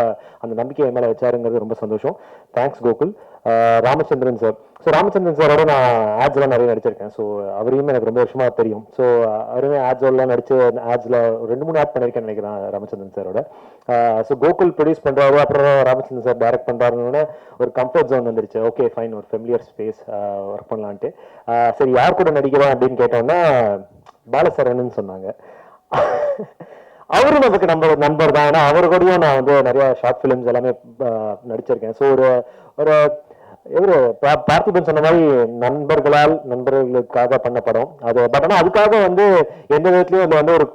அந்த நம்பிக்கை என் மேலே வச்சாருங்கிறது ரொம்ப சந்தோஷம். Thanks Gokul. Ramachandran sir. So Ramachandran சாரோட நான் ஆட்ஸ்லாம் நிறைய நடிச்சிருக்கேன். ஸோ அவரையும் எனக்கு ரொம்ப வருஷமாக தெரியும். ஸோ அவருமே ஆட்ஸ்லாம் நடிச்சு ஆட்ஸில் 2-3 ஆட் பண்ணியிருக்கேன்னு நினைக்கிறேன் ராமச்சந்திரன் சாரோட. ஸோ கோகுல் ப்ரொடியூஸ் பண்ணுறாரு, அப்புறம் ராமச்சந்திரன் சார் டைரக்ட் பண்ணுறாருன்னு ஒரு கம்ஃபர்ட் ஜோன் வந்துருச்சு. ஓகே ஃபைன், ஒரு ஃபெமிலியர் ஸ்பேஸ் ஒர்க் பண்ணலான்ட்டு. சரி யார் கூட நடிக்கலாம் அப்படின்னு கேட்டோன்னா பாலசரவணன் சொன்னாங்க. அவரும் நமக்கு நண்பர் தான். ஏன்னா அவர் கூடயும் நான் நிறைய ஷார்ட் ஃபிலிம்ஸ் எல்லாமே நடிச்சிருக்கேன். ஸோ ஒரு பார்த்திபன் சொன்ன மாதிரி நண்பர்களுக்காக பண்ண படம் அது. பட் ஆனால் அதுக்காக எந்த விதத்துலையும் அதில் ஒரு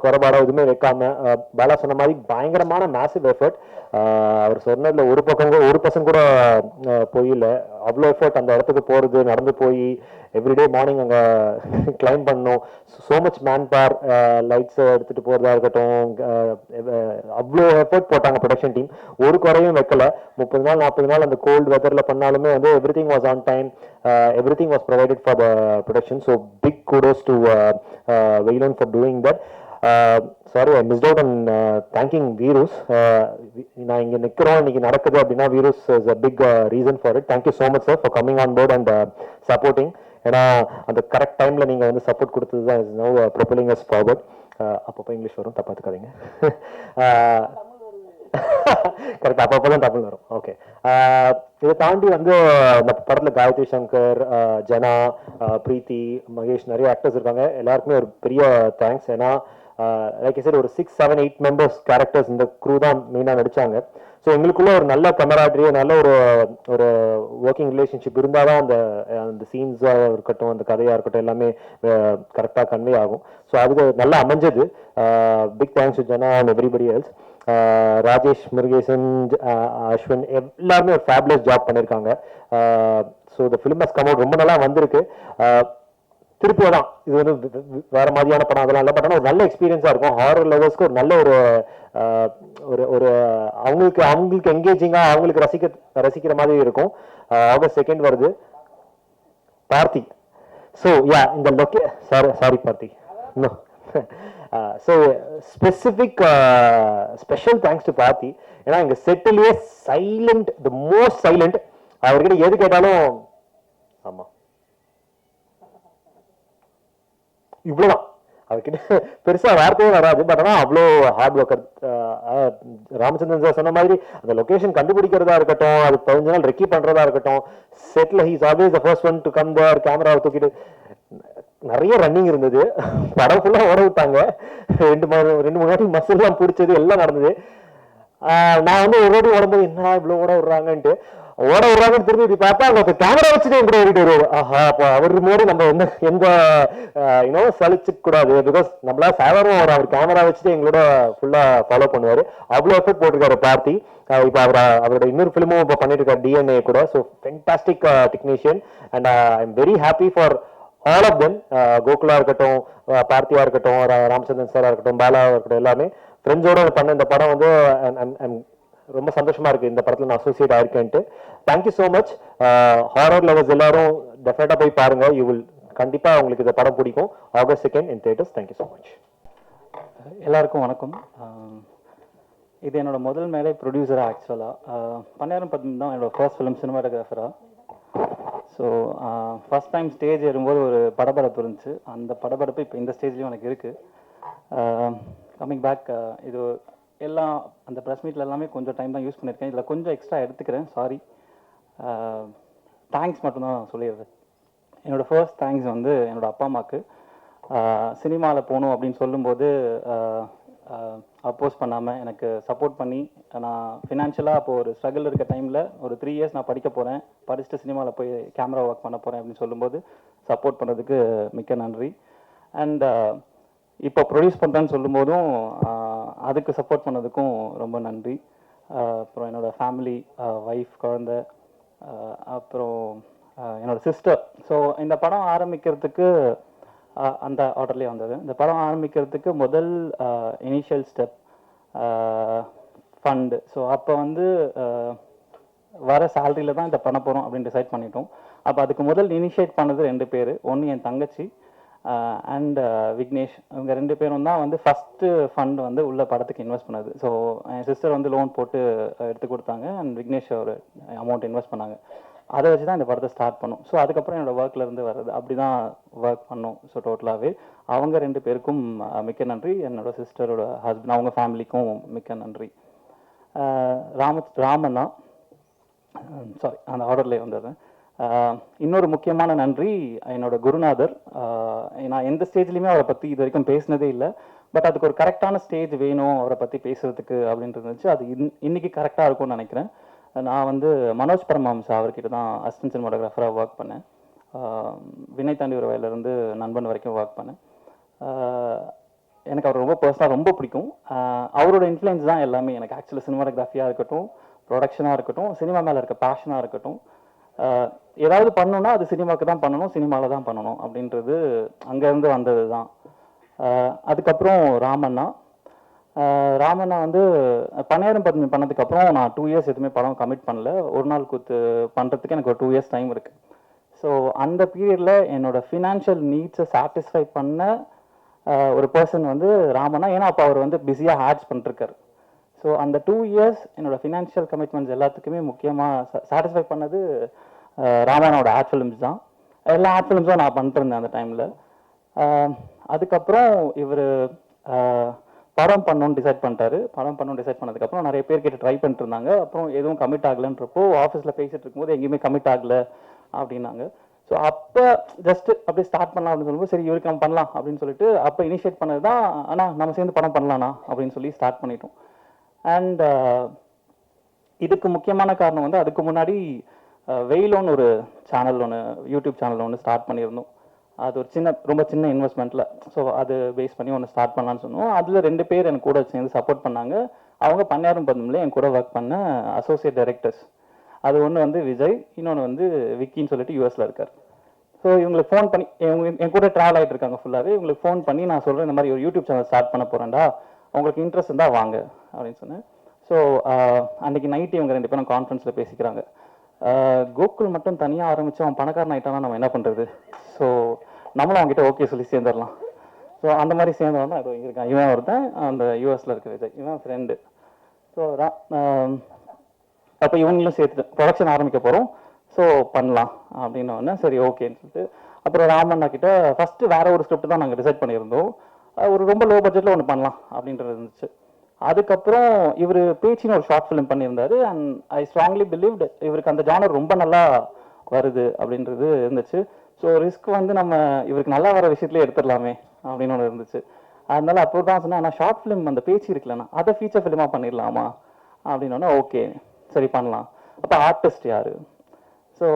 குறைபாடோ எதுவுமே வைக்காம பாலா சொன்ன மாதிரி பயங்கரமான மேசிவ் எஃபர்ட். அவர் சொன்னதுல ஒரு பர்சன்ட் கூட போயில அவ்வளோ எஃபர்ட் அந்த இடத்துக்கு போகிறது, நடந்து போய் எவ்ரிடே மார்னிங் அங்கே கிளைம் பண்ணணும். ஸோ மச் மேன் பவர், லைட்ஸை எடுத்துகிட்டு போகிறதா இருக்கட்டும், அவ்வளோ எஃபர்ட் போட்டாங்க ப்ரொடக்ஷன் டீம். ஒரு குறையும் வைக்கல. 30 நாள் 40 நாள் அந்த கோல்டு வெதரில் பண்ணாலுமே வந்து everything was on time, everything was provided for the production. So big kudos to வெயிலோன் for doing that. Sorry, I missed out on thanking Veerus. நான் இங்கே நிற்கிறோம், இன்னைக்கு நடக்குது அப்படின்னா Veerus is a big reason for it. Thank you so much sir for coming on board and supporting. ஏன்னா அந்த correct டைமில் நீங்கள் வந்து சப்போர்ட் கொடுத்தது தான் is now propelling us forward. அப்பப்போ இங்கிலீஷ் வரும், தப்பாத்துக்காதீங்க. கரெக்ட், அப்பப்போ தான் தமிழ் வரும். ஓகே. இதை தாண்டி வந்து இந்த படத்தில் காயத்ரி சங்கர், ஜனா, பிரீத்தி, மகேஷ், நிறைய ஆக்டர்ஸ் இருக்காங்க. எல்லாருக்குமே ஒரு பெரிய தேங்க்ஸ். ஏன்னா லைக் ஐ செட் ஒரு 6, 7, 8 மெம்பர்ஸ் கேரக்டர்ஸ் இந்த க்ரூ தான் மெயினாக நடிச்சாங்க. ஸோ எங்களுக்குள்ள ஒரு நல்ல கமராட்ரி, நல்ல ஒரு ஒர்க்கிங் ரிலேஷன்ஷிப் இருந்தால் தான் அந்த சீன்ஸாக இருக்கட்டும், அந்த கதையாக இருக்கட்டும், எல்லாமே கரெக்டாக கன்வே ஆகும். ஸோ அதுக்கு நல்லா அமைஞ்சது. Big thanks to Jana and everybody else. Rajesh, Murugesan, Ashwin எல்லாருமே ஒரு ஃபேப்லஸ் ஜாப் பண்ணியிருக்காங்க. ஸோ இந்த ஃபிலிம் ஹஸ் கம் அவுட், ரொம்ப நல்லா வந்திருக்கு. திருப்பி தான் இது வந்து வேற மாதிரியான படம் அதெல்லாம் இல்லை, பட் ஆனால் ஒரு நல்ல எக்ஸ்பீரியன்ஸாக இருக்கும். ஹாரர் லவர்ஸ்க்கு ஒரு நல்ல ஒரு அவங்களுக்கு என்கேஜிங்காக, அவங்களுக்கு ரசிக்கிற மாதிரி இருக்கும். ஆகஸ்ட் 2 வருது. பார்த்தி. ஸோ யா இந்த சாரி பார்த்தி, இன்னும் ஸோ ஸ்பெஷல் தேங்க்ஸ் டு பார்த்தி. ஏன்னா எங்க செட்டிலேயே சைலண்ட், த மோஸ்ட் சைலண்ட். அவர்கிட்ட எது கேட்டாலும் ஆமா இவ்வளோதான். அவர்கிட்ட பெருசா வார்த்தையே வராது, பட் ஆனால் அவ்வளோ ஹார்ட் ஒர்க்கர். ராமச்சந்திரன் சார் சொன்ன மாதிரி அந்த லொகேஷன் கண்டுபிடிக்கிறதா இருக்கட்டும், அது 15 நாள் ரெக்கி பண்றதா இருக்கட்டும், செட்ல he's always the first one to come there. கேமராவை தூக்கிட்டு நிறைய ரன்னிங் இருந்தது. படம் ஃபுல்லா ஓட விட்டாங்க. 2-3 வாட்டி மசில்லாம் பிடிச்சது எல்லாம் நடந்தது. நான் வந்து ஒரு வாட்டி ஓடும்போது என்ன இவ்வளோ ஓட விடுறாங்கன்ட்டு திரும்பி இப்படி பார்த்தா அவங்க கேமரா வச்சுட்டு கூட ஓடிட்டு வருவாரு. ஆஹா, அப்போ அவர் மோடி நம்ம வந்து எந்த சலிச்சு கூடாது. பிகாஸ் நம்மளா சாதாரண அவர் கேமரா வச்சுட்டு எங்களோட ஃபுல்லா ஃபாலோ பண்ணுவாரு. அவ்வளோ எஃபர்ட் போட்டிருக்காரு பார்த்தி. இப்போ அவரோட இன்னொரு ஃபிலிமும் இப்போ பண்ணிட்டு இருக்காரு, டிஎன்ஏ கூட. So fantastic technician and I am very happy for all of them. கோகுலா இருக்கட்டும், பார்த்தியா இருக்கட்டும், ராமச்சந்திரன் சாரா இருக்கட்டும், பாலாவா இருக்கட்டும், எல்லாமே ஃப்ரெண்ட்ஸோட பண்ண இந்த படம் வந்து ரொம்ப சந்தோஷமா இருக்கு இந்த படத்துல நான் அசோசியேட் ஆயிருக்கேன்ட்டு. Thank you so much. Horror lovers எல்லாரும் டெஃபினட்டா போய் பாருங்க. யூ வில் கண்டிப்பா உங்களுக்கு இந்த படம் பிடிக்கும். August 2 in theatres. Thank you so much. எல்லாருக்கும் வணக்கம். இது என்னோட முதல் மேலே ப்ரொடியூசராக ஆக்சுவலாக பன்னியாரம் பத்மன் தான் என்னோட ஃபர்ஸ்ட் ஃபிலிம் சினிமாட்டோகிராஃபராக. ஸோ ஃபஸ்ட் டைம் ஸ்டேஜ் ஏறும்போது ஒரு படபடப்பு இருந்துச்சு. அந்த படபடப்பு இப்போ இந்த ஸ்டேஜ்லேயும் எனக்கு இருக்குது. கம்மிங் பேக், இது எல்லாம் அந்த ப்ரெஸ் மீட்டில் எல்லாமே கொஞ்சம் டைம் தான் யூஸ் பண்ணியிருக்கேன். இதில் கொஞ்சம் எக்ஸ்ட்ரா எடுத்துக்கிறேன், சாரி. தேங்க்ஸ் மட்டும்தான் சொல்லிடுறது. என்னோடய ஃபர்ஸ்ட் தேங்க்ஸ் வந்து என்னோடய அப்பா அம்மாவுக்கு. சினிமாவில் போகணும் அப்படின்னு சொல்லும்போது அப்போஸ் பண்ணாமல் எனக்கு சப்போர்ட் பண்ணி, நான் ஃபினான்ஷியலாக அப்போது ஒரு ஸ்ட்ரகிள் இருக்க டைமில் ஒரு 3 இயர்ஸ் நான் படிக்க போகிறேன், படிச்சுட்டு சினிமாவில் போய் கேமரா ஒர்க் பண்ண போகிறேன் அப்படின்னு சொல்லும்போது சப்போர்ட் பண்ணதுக்கு மிக்க நன்றி. அண்ட் இப்போ ப்ரொடியூஸ் பண்ணுறேன்னு சொல்லும்போதும் அதுக்கு சப்போர்ட் பண்ணதுக்கும் ரொம்ப நன்றி. அப்புறம் என்னோடய ஃபேமிலி, ஒய்ஃப், குழந்தை, அப்புறம் என்னோடய சிஸ்டர். ஸோ இந்த படம் ஆரம்பிக்கிறதுக்கு அந்த ஆர்டர்லேயே வந்தது. இந்த படம் ஆரம்பிக்கிறதுக்கு முதல் இனிஷியல் ஸ்டெப் ஃபண்டு. ஸோ அப்போ வந்து வர சேலரியில் தான் இதை பண்ண போகிறோம் அப்படின்னு டிசைட் பண்ணிட்டோம். அப்போ அதுக்கு முதல் இனிஷியேட் பண்ணது 2 பேர். ஒன்று என் தங்கச்சி அண்ட் விக்னேஷ். இவங்க 2 பேரும் தான் வந்து ஃபஸ்ட்டு ஃபண்ட் வந்து உள்ள படத்துக்கு இன்வெஸ்ட் பண்ணது. ஸோ என் சிஸ்டர் வந்து லோன் போட்டு எடுத்து கொடுத்தாங்க அண்ட் விக்னேஷ் ஒரு அமௌண்ட் இன்வெஸ்ட் பண்ணாங்க. அதை வச்சு தான் இந்த படத்தை ஸ்டார்ட் பண்ணோம். ஸோ அதுக்கப்புறம் என்னோடய ஒர்க்லேருந்து வர்றது அப்படி தான் ஒர்க் பண்ணோம். ஸோ டோட்டலாகவே அவங்க 2 பேருக்கும் மிக்க நன்றி. என்னோடய சிஸ்டரோட ஹஸ்பண்ட், அவங்க ஃபேமிலிக்கும் மிக்க நன்றி. ராமண்ணா, சாரி அந்த ஆர்டர்லேயே வந்தது. இன்னொரு முக்கியமான நன்றி என்னோட குருநாதர். நான் எந்த ஸ்டேஜ்லையுமே அவரை பற்றி இது வரைக்கும் பேசினதே இல்லை. பட் அதுக்கு ஒரு கரெக்டான ஸ்டேஜ் வேணும் அவரை பற்றி பேசுறதுக்கு அப்படின்ட்டு இருந்துச்சு. அது இன்னைக்கு கரெக்டாக இருக்கும்னு நினைக்கிறேன். நான் வந்து மனோஜ் பரமஹம்சா அவர்கிட்ட தான் அசிஸ்டன்ட் சினிமாட்டோகிராஃபராக ஒர்க் பண்ணேன். வினய் தாண்டி ஒரு வயலேருந்து நண்பன் வரைக்கும் ஒர்க் பண்ணேன். எனக்கு அவர் ரொம்ப பர்சனலாக ரொம்ப பிடிக்கும். அவரோட இன்ஃப்ளூயன்ஸ் தான் எல்லாமே எனக்கு. ஆக்சுவலி சினிமாட்டோகிராஃபியாக இருக்கட்டும், ப்ரொடக்ஷனாக இருக்கட்டும், சினிமா மேலே இருக்க பேஷனாக இருக்கட்டும், ஏதாவது பண்ணணும்னா அது சினிமாவுக்கு தான் பண்ணணும், சினிமாவில் தான் பண்ணணும் அப்படின்றது அங்கேருந்து வந்தது தான். அதுக்கப்புறம் ராமண்ணா வந்து பன்னியாரம் பத்மி பண்ணதுக்கப்புறம் நான் 2 இயர்ஸ் எதுவுமே படம் கமிட் பண்ணல. ஒரு நாள் கூத்து பண்ணுறதுக்கு எனக்கு ஒரு 2 இயர்ஸ் டைம் இருக்குது. ஸோ அந்த பீரியடில் என்னோட ஃபினான்ஷியல் நீட்ஸை சாட்டிஸ்ஃபை பண்ண ஒரு பர்சன் வந்து ராமண்ணா. ஏன்னா அப்போ அவர் வந்து பிஸியாக ஆட்ஸ் பண்ணிருக்காரு. ஸோ அந்த 2 இயர்ஸ் என்னோட ஃபினான்ஷியல் கமிட்மெண்ட்ஸ் எல்லாத்துக்குமே முக்கியமாக சாட்டிஸ்ஃபை பண்ணது ராமண்ணாவோட ஆட் ஃபிலிம்ஸ் தான். எல்லா ஆட் ஃபிலிம்ஸும் நான் பண்ணிட்டு இருந்தேன் அந்த டைமில். அதுக்கப்புறம் இவர் படம் பண்ணணும்னு டிசைட் பண்ணிட்டாரு. படம் பண்ணணும்னு டிசைட் பண்ணதுக்கப்புறம் நிறைய பேர் கிட்ட ட்ரை பண்ணிட்டு இருந்தாங்க. அப்புறம் எதுவும் கமிட் ஆகலைன்றப்போ ஆஃபீஸில் பேசிட்டு இருக்கும்போது எங்கேயுமே கமிட் ஆகலை அப்படின்னாங்க. ஸோ அப்போ ஜஸ்ட் அப்படியே ஸ்டார்ட் பண்ணலாம் அப்படின்னு சொல்லும்போது சரி இவருக்கு நம்ம பண்ணலாம் அப்படின்னு சொல்லிட்டு அப்போ இனிஷியேட் பண்ணது தான். ஆனால் நம்ம சேர்ந்து படம் பண்ணலாம்ண்ணா அப்படின்னு சொல்லி ஸ்டார்ட் பண்ணிட்டோம். அண்ட் இதுக்கு முக்கியமான காரணம் வந்து அதுக்கு முன்னாடி வெயிலோன்னு ஒரு சேனல் ஒன்று, யூடியூப் சேனல் ஒன்று ஸ்டார்ட் பண்ணியிருந்தோம். அது ஒரு ரொம்ப சின்ன இன்வெஸ்ட்மெண்ட்டில். ஸோ அது பேஸ் பண்ணி ஒன்று ஸ்டார்ட் பண்ணலான்னு சொன்னோம். அதில் 2 பேர் எனக்கு கூட சேர்ந்து சப்போர்ட் பண்ணாங்க. அவங்க பன்னியாரம் பத்மில் என் கூட ஒர்க் பண்ண அசோசியேட் டைரக்டர்ஸ். அது ஒன்று வந்து விஜய், இன்னொன்று வந்து விக்கின்னு சொல்லிட்டு யூஎஸில் இருக்கார். ஸோ இவங்களுக்கு ஃபோன் பண்ணி என் கூட ட்ராவல் ஆகிட்டு இருக்காங்க ஃபுல்லாகவே. இவங்களுக்கு ஃபோன் பண்ணி நான் சொல்கிறேன் இந்த மாதிரி ஒரு யூடியூப் சேனல் ஸ்டார்ட் பண்ண போகிறேன்டா, உங்களுக்கு இன்ட்ரெஸ்ட் இருந்தால் வாங்க அப்படின்னு சொன்னேன். ஸோ அன்றைக்கி நைட்டு இவங்க 2 பேரும் கான்ஃபரன்ஸில் பேசிக்கிறாங்க. கோகுல் மட்டும் தனியாக ஆரம்பித்து அவன் பணக்காரன் ஆகிட்டானா நம்ம என்ன பண்ணுறது, ஸோ நம்மளும் அவங்ககிட்ட ஓகே சொல்லி சேர்ந்துடலாம். ஸோ அந்த மாதிரி சேர்ந்தவன் தான் இது இருக்கான். இவன் ஒருத்தன் அந்த யூஎஸில் இருக்க விஜய், இவன் ஃப்ரெண்டு. ஸோ அப்போ இவங்களும் சேர்த்துட்டு ப்ரொடக்ஷன் ஆரம்பிக்க போகிறோம், ஸோ பண்ணலாம் அப்படின்னோடனே சரி ஓகேன்னு சொல்லிட்டு அப்புறம் ராமண்ணா கிட்ட ஃபஸ்ட்டு வேற ஒரு ஸ்கிரிப்ட் தான் நாங்கள் டிசைட் பண்ணியிருந்தோம். ஒரு ரொம்ப லோ பட்ஜெட்டில் ஒன்று பண்ணலாம் அப்படின்றது இருந்துச்சு. அதுக்கப்புறம் இவர் பேச்சின்னு ஒரு ஷார்ட் ஃபிலிம் பண்ணியிருந்தாரு. அண்ட் ஐ ஸ்ட்ராங்லி பிலீவ்டு இவருக்கு அந்த ஜானர் ரொம்ப நல்லா வருது அப்படின்றது இருந்துச்சு. ஸோ ரிஸ்க் வந்து நம்ம இவருக்கு நல்லா வர விஷயத்துலேயே எடுத்துடலாமே அப்படின்னு ஒன்று இருந்துச்சு. அதனால அப்போ தான் சொன்னேன், ஆனால் ஷார்ட் ஃபிலிம் அந்த பேச்சு இருக்குல்லண்ணா அதை ஃபீச்சர் ஃபிலிமாக பண்ணிடலாமா அப்படின்னோடனே ஓகே சரி பண்ணலாம். அப்போ ஆர்டிஸ்ட் யார்? ஸோ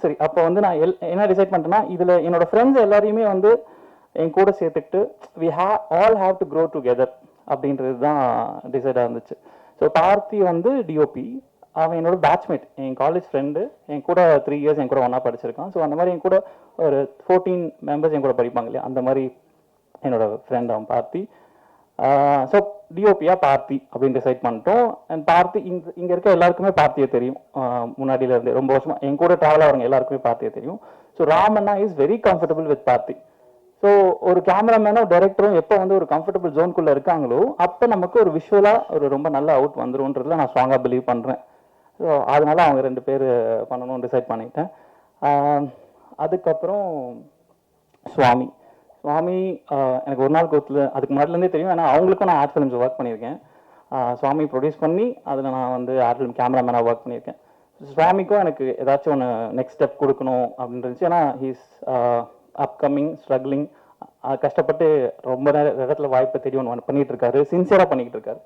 சரி அப்போ வந்து நான் என்ன டிசைட் பண்ணிட்டேன்னா இதில் என்னோடய ஃப்ரெண்ட்ஸ் எல்லாரையுமே வந்து என் கூட சேர்த்துக்கிட்டு we all have to grow together அப்படின்றது தான் டிசைடாக இருந்துச்சு. ஸோ பார்த்தி வந்து டிஓபி, அவன் என்னோட பேட்ச்மேட், என் காலேஜ் ஃப்ரெண்டு, என் கூட 3 இயர்ஸ் என் கூட ஒன்றா படிச்சிருக்கான். ஸோ அந்த மாதிரி என் கூட ஒரு 14 மெம்பர்ஸ் என் கூட படிப்பாங்க இல்லையா, அந்த மாதிரி என்னோட ஃப்ரெண்ட் அவன் பார்த்தி. ஸோ டிஓபியா பார்த்தி அப்படின்னு டிசைட் பண்ணிட்டோம். அண்ட் பார்த்தி இங்கே இருக்க எல்லாருக்குமே பார்த்தியை தெரியும். முன்னாடியில இருந்து ரொம்ப வருஷமா என் கூட ட்ராவல் ஆகிறவங்க எல்லாருக்குமே பார்த்தியை தெரியும். So Ramanna is very comfortable with Parthi. So ஒரு கேமராமேனும் டைரக்டரும் எப்போ வந்து ஒரு கம்ஃபர்டபுள் ஜோனுக்குள்ளே இருக்காங்களோ அப்போ நமக்கு ஒரு விஷுவலாக ஒரு ரொம்ப நல்ல அவுட் வந்துரும்ன்றதுல நான் ஸ்ட்ராங்காக பிலீவ் பண்ணுறேன். ஸோ அதனால அவங்க 2 பேர் பண்ணணும்னு டிசைட் பண்ணிட்டேன். அதுக்கப்புறம் சுவாமி எனக்கு ஒரு நாள் கோத்தில் அதுக்கு முன்னாடிலேருந்தே தெரியும். ஏன்னா அவங்களுக்கும் நான் ஆட் ஃபிலிம்ஸ் ஒர்க் பண்ணியிருக்கேன். சுவாமி ப்ரொடியூஸ் பண்ணி அதில் நான் வந்து ஆட் ஃபிலிம் கேமராமேனாக ஒர்க் பண்ணியிருக்கேன். சுவாமிக்கும் எனக்கு ஏதாச்சும் ஒன்று நெக்ஸ்ட் ஸ்டெப் கொடுக்கணும் அப்படின்னு இருந்துச்சு. ஏன்னா ஹீஸ் அப்கமிங் ஸ்ட்ரகிளிங், கஷ்டப்பட்டு ரொம்ப இடத்துல வாய்ப்பை தேடி ஒன்று பண்ணிகிட்டு இருக்காரு, சின்சியராக பண்ணிக்கிட்டு இருக்காரு.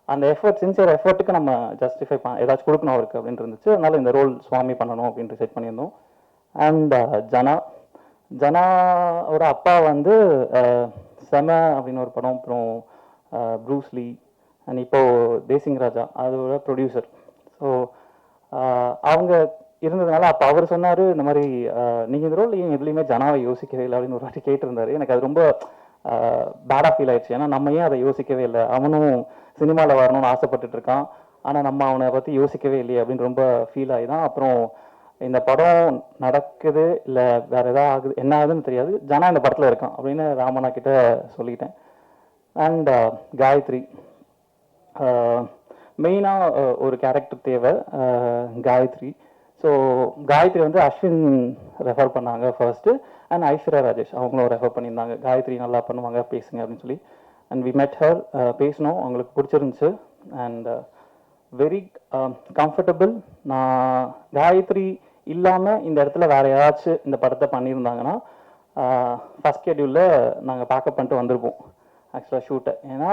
அந்த சின்சியர் எஃபர்ட்டுக்கு நம்ம ஜஸ்டிஃபை ஏதாச்சும் கொடுக்கணும் அவருக்கு அப்படின்னு இருந்துச்சு. அதனால இந்த ரோல் சுவாமி பண்ணணும் அப்படின்னு டிசைட் பண்ணியிருந்தோம். அண்ட் ஜனாவோட அப்பா வந்து செம அப்படின்னு ஒரு படம், அப்புறம் ப்ரூஸ்லி அண்ட் இப்போது தேசிங் ராஜா அதோட ப்ரொடியூசர். ஸோ அவங்க இருந்ததுனால அப்போ அவர் சொன்னார் இந்த மாதிரி நீங்கள் இந்த ரோல் எதுலேயுமே ஜனாவை யோசிக்கவே இல்லை அப்படின்னு ஒரு வாட்டி கேட்டிருந்தாரு. எனக்கு அது ரொம்ப பேடாக ஃபீல் ஆயிடுச்சு. ஏன்னா நம்ம ஏன் அதை யோசிக்கவே இல்லை, அவனும் சினிமாவில் வரணும்னு ஆசைப்பட்டுட்டு இருக்கான், ஆனால் நம்ம அவனை பற்றி யோசிக்கவே இல்லையே அப்படின்னு ரொம்ப ஃபீல் ஆகி தான் அப்புறம் இந்த படம் நடக்குது இல்லை வேற ஏதாவது ஆகுது என்ன ஆகுதுன்னு தெரியாது, ஜனா இந்த படத்தில் இருக்கான் அப்படின்னு ராமண்ணா கிட்ட சொல்லிட்டேன். அண்ட் காயத்ரி மெயினாக ஒரு கேரக்டர் தேவை, காயத்ரி. ஸோ காயத்ரி வந்து அஸ்வின் ரெஃபர் பண்ணாங்க ஃபர்ஸ்ட்டு, அண்ட் ஐஸ்வர்யா ராஜேஷ் அவங்களும் ரெஃபர் பண்ணியிருந்தாங்க. காயத்ரி நல்லா பண்ணுவாங்க பேசுங்க அப்படின்னு சொல்லி. அண்ட் வி மெட் ஹர், பேசினோம், அவங்களுக்கு பிடிச்சிருந்துச்சு. And very comfortable. நான் காயத்ரி இல்லாமல் இந்த இடத்துல வேற யாராச்சும் இந்த படத்தை பண்ணியிருந்தாங்கன்னா ஃபஸ்ட் ஷெட்யூலில் நாங்கள் பேக்கப் பண்ணிட்டு வந்திருப்போம் ஆக்சுவலாக ஷூட்டை. ஏன்னா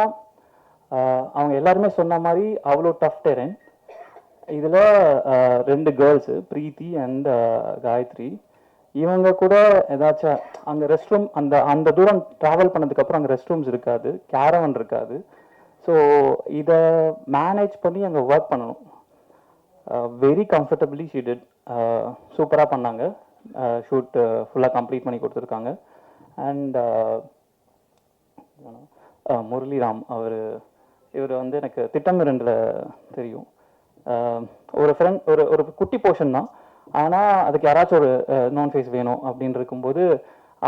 அவங்க எல்லாருமே சொன்ன மாதிரி அவ்வளோ டஃப் டெரன். இதில் 2 கேர்ள்ஸு, பிரீத்தி அண்ட் காயத்ரி. இவங்க கூட ஏதாச்சும் அங்கே ரெஸ்ட் ரூம் அந்த தூரம் ட்ராவல் பண்ணதுக்கப்புறம் அங்கே ரெஸ்ட் ரூம்ஸ் இருக்காது, கேரவன் இருக்காது. ஸோ இதை மேனேஜ் பண்ணி அங்கே ஒர்க் பண்ணணும். Very comfortably she did. சூப்பராக பண்ணாங்க. ஷூட் ஃபுல்லாக கம்ப்ளீட் பண்ணி கொடுத்துருக்காங்க. அண்ட் முரளிராம் இவர் வந்து எனக்கு திட்டம் 2ல் தெரியும். ஒரு ஃப்ரெண்ட் ஒரு குட்டி போர்ஷன் தான், ஆனால் அதுக்கு யாராச்சும் ஒரு நோன் ஃபேஸ் வேணும் அப்படின்னு இருக்கும்போது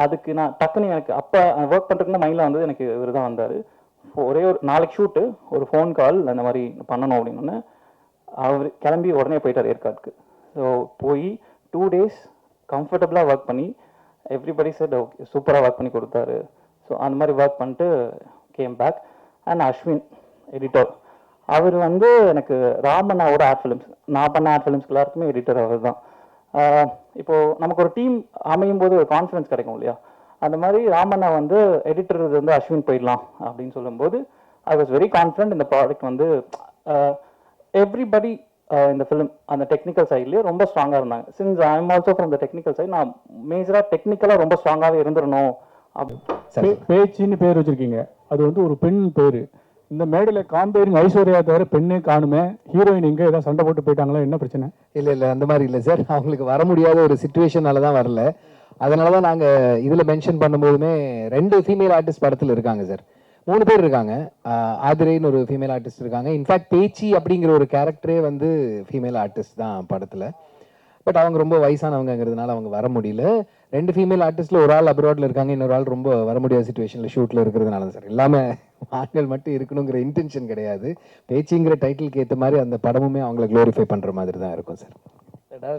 அதுக்கு நான் டக்குன்னு எனக்கு அப்போ ஒர்க் பண்ணுறதுக்கு மைண்டில் வந்து எனக்கு இவர் தான் வந்தார். ஒரே ஒரு நாளைக்கு ஷூட்டு, ஒரு ஃபோன் கால் அந்த மாதிரி பண்ணணும் அப்படின்னு அவர் கிளம்பி உடனே போயிட்டார் ஏற்காடுக்கு. ஸோ போய் 2 days கம்ஃபர்டபுளாக ஒர்க் பண்ணி எவ்ரிபடி செட் ஓகே சூப்பராக ஒர்க் பண்ணி கொடுத்தாரு. ஸோ அந்த மாதிரி ஒர்க் பண்ணிட்டு came back. And Ashwin editor, அவர் வந்து எனக்கு ராமண்ணாவோட ஆட் ஃபிலிம்ஸ், நான் பண்ண ஆட் ஃபிலிம்ஸ்க்கு எல்லாருக்குமே எடிட்டர் அவர் தான். இப்போது நமக்கு ஒரு டீம் அமையும் போது ஒரு கான்ஃபிடன்ஸ் கிடைக்கும் இல்லையா, அந்த மாதிரி ராமண்ணா வந்து எடிட்டர் வந்து அஸ்வின் போயிடலாம் அப்படின்னு சொல்லும்போது ஐ வாஸ் வெரி கான்ஃபிடென்ட். இந்த ப்ராடக்ட் வந்து எவ்ரிபடி இந்த ஃபிலிம் அந்த டெக்னிக்கல் சைட்லேயே ரொம்ப ஸ்ட்ராங்காக இருந்தாங்க. Since I am also from the technical side, நான் மேஜராக டெக்னிக்கலாக ரொம்ப ஸ்ட்ராங்காகவே இருந்துடணும். பேச்சின்னு பேர் வச்சிருக்கீங்க, அது வந்து ஒரு பெண் பேர். இந்த மேடையில் காம்பேரிங் ஐஸ்வர்யா தவிர பெண்ணே காணுமே, ஹீரோயின் எங்கே ஏதாவது சண்டை போட்டு போயிட்டாங்களா, என்ன பிரச்சனை? இல்லை அந்த மாதிரி இல்லை சார், அவங்களுக்கு வர முடியாத ஒரு சுச்சுவேஷனால தான் வரல. அதனால தான் நாங்கள் இதில் மென்ஷன் பண்ணும்போதுமே 2 ஃபீமேல் ஆர்டிஸ்ட் படத்தில் இருக்காங்க சார். 3 பேர் இருக்காங்க. ஆதிரைன்னு ஒரு ஃபீமேல் ஆர்டிஸ்ட் இருக்காங்க. இன்ஃபேக்ட் பேச்சி அப்படிங்கிற ஒரு கேரக்டரே வந்து ஃபீமேல் ஆர்டிஸ்ட் தான் படத்தில். பட் அவங்க ரொம்ப வயசானவங்கிறதுனால அவங்க வர முடியல. 2 ஃபீமேல் ஆர்டிஸ்டில் ஒரு ஆள் அப்ராடில் இருக்காங்க, இன்னொரு ஆள் ரொம்ப வர முடியாத சுச்சுவேஷனில் ஷூட்டில் இருக்கிறதுனால சார். எல்லாமே ஆண்கள் மட்டும் இருக்கணுங்கிற இன்டென்ஷன் கிடையாது. பேச்சிங்கிற டைட்டிலுக்கு ஏற்ற மாதிரி அந்த படமுமே அவங்கள க்ளோரிஃபை பண்ணுற மாதிரி தான் இருக்கும் சார்.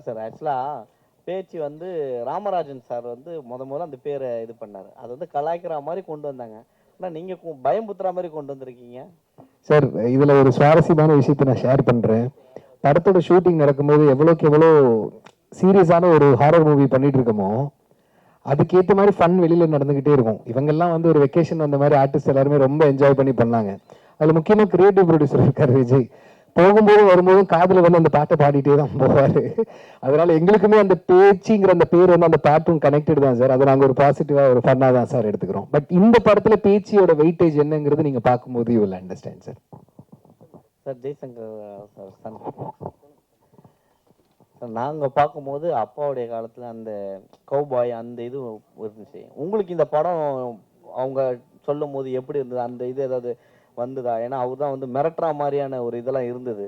சார் ஆக்சுவலாக பேச்சு வந்து ராமராஜன் சார் வந்து முதல்ல அந்த பேரை இது பண்ணார், அது வந்து கலாய்க்கிற மாதிரி கொண்டு வந்தாங்க. ஆனால் நீங்கள் பயம்புத்துற மாதிரி கொண்டு வந்திருக்கீங்க சார். இதில் ஒரு சுவாரஸ்யமான விஷயத்தை நான் ஷேர் பண்ணுறேன். படத்தோட ஷூட்டிங் நடக்கும்போது எவ்வளோக்கு எவ்வளோ சீரியஸான ஒரு ஹாரர் மூவி பண்ணிட்டு இருக்கோமோ அதுக்கேற்ற மாதிரி ஃபன் வெளியில் நடந்துக்கிட்டே இருக்கும். இவங்கெல்லாம் வந்து ஒரு வெக்கேஷன் வந்த மாதிரி ஆர்டிஸ்ட் எல்லாருமே ரொம்ப என்ஜாய் பண்ணி பண்ணாங்க. அதில் முக்கியமாக கிரியேட்டிவ் ப்ரொடியூசர் இருக்கார் விஜய். போகும்போதும் வரும்போதும் காதில் வந்து அந்த பாட்டை பாடிட்டே தான் போவார். அதனால எங்களுக்குமே அந்த பேச்சிங்கிற அந்த பேர் வந்து அந்த பாட்டும் கனெக்டட் தான் சார். அதை நாங்கள் ஒரு பாசிட்டிவாக ஒரு ஃபன்னாக தான் சார் எடுத்துக்கிறோம். பட் இந்த படத்தில் பேச்சியோட வெயிட்டேஜ் என்னங்கிறது நீங்கள் பார்க்கும்போது you will understand sir. Sir Jaishankar sir sir நாங்கள் பார்க்கும்போது அப்பாவுடைய காலத்தில் அந்த கௌபாய் அந்த இது இருந்துச்சு. உங்களுக்கு இந்த படம் அவங்க சொல்லும் போது எப்படி இருந்தது, அந்த இது ஏதாவது வந்துதா? ஏன்னா அவர் தான் வந்து மிரட்டுற மாதிரியான ஒரு இதெல்லாம் இருந்தது.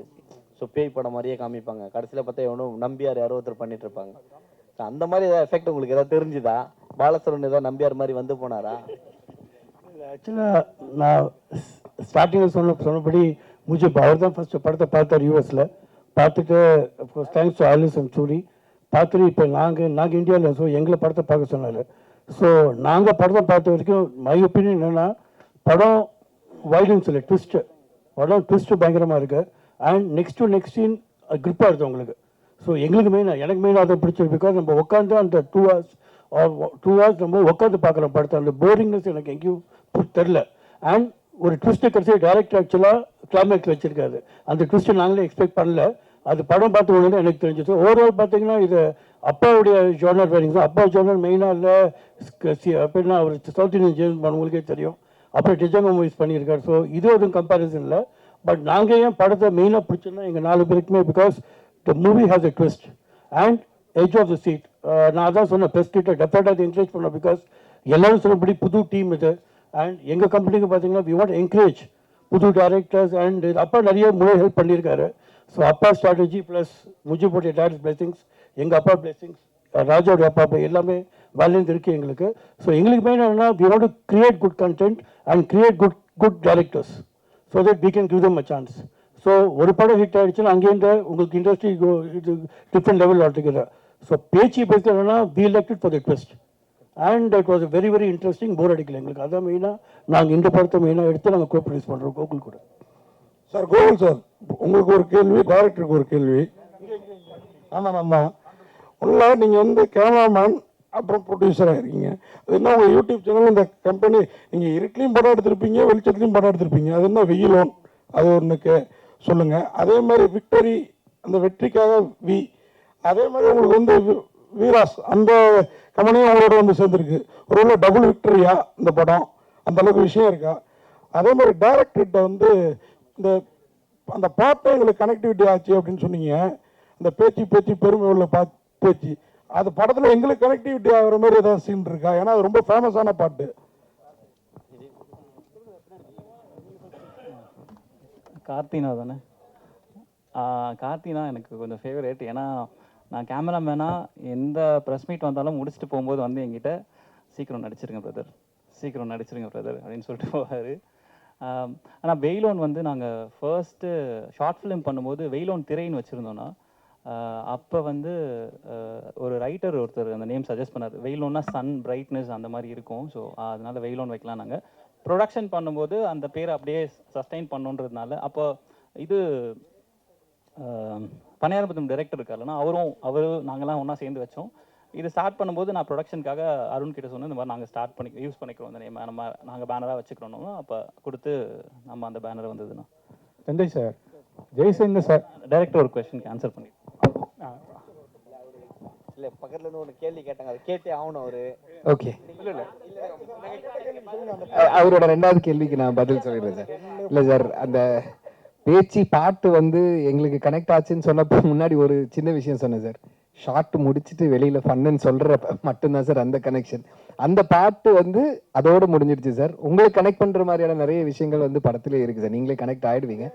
ஸோ பேய் படம் மாதிரியே காமிப்பாங்க, கடைசியில் பார்த்தா எவனும் நம்பியார் யாரோ ஒருத்தர் பண்ணிட்டு இருப்பாங்க. ஸோ அந்த மாதிரி ஏதாவது எஃபெக்ட் உங்களுக்கு ஏதாவது தெரிஞ்சுதா? பாலசரன் ஏதாவது நம்பியார் மாதிரி வந்து போனாரா? ஆக்சுவலாக நான் ஸ்டார்டிங்கில் சொன்னபடி முஜிப் அவர் தான் ஃபஸ்ட்டு படத்தை பார்த்தார் யூஎஸில். பார்த்துட்டு of course thanks to Alice and Suri பார்த்துட்டு இப்போ நாங்கள் இந்தியாவில் ஸோ எங்களை படத்தை பார்க்க சொன்னார். ஸோ நாங்கள் படத்தை பார்த்த வரைக்கும் மை ஒப்பீனியன் என்னென்னா படம் வைலன்ஸ் இல்லை, ட்விஸ்ட்டு. படம் ட்விஸ்ட்டு பயங்கரமாக இருக்குது. அண்ட் நெக்ஸ்ட் சீன் க்ரிப்பாக இருக்குது உங்களுக்கு. ஸோ எங்களுக்கு எனக்கு மெயினாக அதை பிடிச்சது. பிகாஸ் நம்ம உட்காந்து அந்த 2 hours நம்ம உட்காந்து பார்க்குற படத்தை அந்த போரிங்னஸ் எனக்கு எங்கேயும் தெரில. அண்ட் ஒரு ட்விஸ்ட்டை கடைசி டைரக்டர் ஆக்சுவலாக கிளைமேக்ஸ் வச்சிருக்காரு. அந்த ட்விஸ்ட்டை நாங்களே எக்ஸ்பெக்ட் பண்ணல. அது படம் பார்த்த உடனே எனக்கு தெரிஞ்சது. ஓவரால் பார்த்தீங்கன்னா இது அப்பாவுடைய ஜோனர் வேரிங் தான். அப்பா ஜோனர் மெயினாக இல்லை அப்படின்னா அவர் சவுத் இந்தியன் ஜேர்னல் உங்களுக்கே தெரியும். அப்புறம் டிஜாங்கோ மூவிஸ் பண்ணியிருக்காரு. ஸோ இது ஒரு கம்பேரிசன் இல்லை. பட் நாங்கள் ஏன் படத்தை மெயினாக பிடிச்சோன்னா எங்கள் 4 பேருக்குமே because the movie has a twist and edge of the seat. நான் அதான் சொன்னேன் ப்ரெஸ் கிட்ட டெஃபினட்டாக அதை என்கரேஜ் பண்ணோம். பிகாஸ் எல்லாரும் சொன்னபடி புது டீம் இது. அண்ட் எங்கள் கம்பெனிக்கு பார்த்தீங்கன்னா வி வாண்ட் என்கரேஜ் புது டைரக்டர்ஸ். அண்ட் அப்பா நிறைய முறை ஹெல்ப் பண்ணியிருக்காரு. ஸோ அப்பா ஸ்ட்ராட்டஜி ப்ளஸ் முஜிபோடைய டேரக்டர் பிளெஸிங்ஸ், எங்கள் அப்பா பிளெஸிங்ஸ், ராஜாவுடைய அப்பா எல்லாமே வேலேருந்து இருக்குது எங்களுக்கு. ஸோ எங்களுக்கு மெயின் என்னன்னா we want to create good content and create good directors so that we can give them a chance. So ஒரு படம் ஹிட் ஆகிடுச்சுன்னா அங்கேருந்து உங்களுக்கு இண்டஸ்ட்ரி இது டிஃப்ரெண்ட் லெவல் ஆல்டுகெதர். ஸோ பேச்சு பேசுகிறதுனா we elected for the twist and it was very very interesting. Bore அடிக்கல எங்களுக்கு. அதான் மெயினாக நாங்கள் இந்த படத்தை மெயினாக எடுத்து நாங்கள் கோ ப்ரொடியூஸ் பண்ணுறோம் கோகுல் கூட. சார் கோகுல் சார், உங்களுக்கு ஒரு கேள்வி, டைரக்டருக்கு ஒரு கேள்வி. ஆமாம் உள்ள நீங்கள் வந்து கேமராமேன் அப்புறம் ப்ரொடியூசராக இருக்கீங்க. அது என்ன உங்கள் யூடியூப் சேனல் இந்த கம்பெனி நீங்கள் இருட்லேயும் படம் எடுத்திருப்பீங்க, வெளிச்சத்துலையும் படம் எடுத்திருப்பீங்க. அது என்ன வெயிலோன் அது ஒன்றுக்கு சொல்லுங்கள். அதே மாதிரி விக்டரி அந்த வெற்றிக்காக அதே மாதிரி உங்களுக்கு வந்து வீராஸ் அந்த கம்பெனியும் உங்களோட வந்து சேர்ந்துருக்கு. ஒரு உள்ள டபுள் விக்டரியா இந்த படம் அந்த அளவுக்கு விஷயம் இருக்கா? அதே மாதிரி டைரக்டர்கிட்ட வந்து இந்த அந்த பாட்டை எங்களுக்கு கனெக்டிவிட்டி ஆச்சு அப்படின்னு சொன்னீங்க. அந்த பேச்சு பெருமை உள்ள பேச்சு, அது படத்தில் எங்களுக்கு கனெக்டிவிட்டி ஆகிற மாதிரி ஏதாவது சீன் இருக்கா? ஏன்னா அது ரொம்ப ஃபேமஸான பாட்டு. கார்த்தினா தானே? கார்த்தினா எனக்கு கொஞ்சம் ஃபேவரேட். ஏன்னா நான் கேமராமேனாக எந்த ப்ரெஸ் மீட் வந்தாலும் முடிச்சுட்டு போகும்போது வந்து என்கிட்ட சீக்கிரம் நடிச்சிருங்க பிரதர், சீக்கிரம் நடிச்சிருங்க பிரதர் அப்படின்னு சொல்லிட்டு போவார். ஆனால் வெயிலோன் வந்து நாங்கள் ஃபர்ஸ்ட்டு ஷார்ட் ஃபிலிம் பண்ணும்போது வெயிலோன் திரைன்னு வச்சுருந்தோன்னா, அப்போ வந்து ஒரு ரைட்டர் ஒருத்தர் அந்த நேம் சஜஸ்ட் பண்ணார். வெயிலோன்னா சன் பிரைட்னஸ் அந்த மாதிரி இருக்கும். ஸோ அதனால வெயிலோன் வைக்கலாம். நாங்கள் ப்ரொடக்ஷன் பண்ணும்போது அந்த பேரை அப்படியே சஸ்டெயின் பண்ணுன்றதுனால, அப்போ இது பனையாரம்பத்தம் டைரக்டர் இருக்காருன்னா அவரும் நாங்கள்லாம் ஒன்றா சேர்ந்து வச்சோம். இது ஸ்டார்ட் பண்ணும்போது நான் ப்ரொடக்ஷனுக்காக அருண் கிட்ட சொன்னேன், இந்த மாதிரி நாங்கள் ஸ்டார்ட் பண்ணி யூஸ் பண்ணிக்கிறோம் இந்த நேம், நாங்கள் பேனராக வச்சுக்கிறோம். அப்போ கொடுத்து நம்ம அந்த பேனர் வந்ததுண்ணா. Sanjay sir, Jaishankar sir director ஒரு கொஸ்டினுக்கு ஆன்சர் பண்ணி இல்லை, பக்கத்தில் இருந்து ஒரு கேள்வி கேட்டாங்க, அதை கேட்டே ஆகணும் அவரு. ஓகே, அவரோட ரெண்டாவது கேள்விக்கு நான் பதில் சொல்லிடுறேன் சார். இல்லை சார், அந்த பேச்சு பாட்டு வந்து எங்களுக்கு கனெக்ட் ஆச்சுன்னு சொன்னப்போ முன்னாடி ஒரு சின்ன விஷயம் சொன்னேன் சார். ஷார்ட் முடிச்சுட்டு வெளியில ஃபன்னு சொல்ற மட்டும்தான் சார் அந்த கனெக்ஷன். அந்த பாட்டு வந்து அதோட முடிஞ்சிடுச்சு சார். உங்களுக்கு கனெக்ட் பண்ற மாதிரியான நிறைய விஷயங்கள் வந்து படத்திலே இருக்கு சார். நீங்களே கனெக்ட் ஆயிடுவீங்க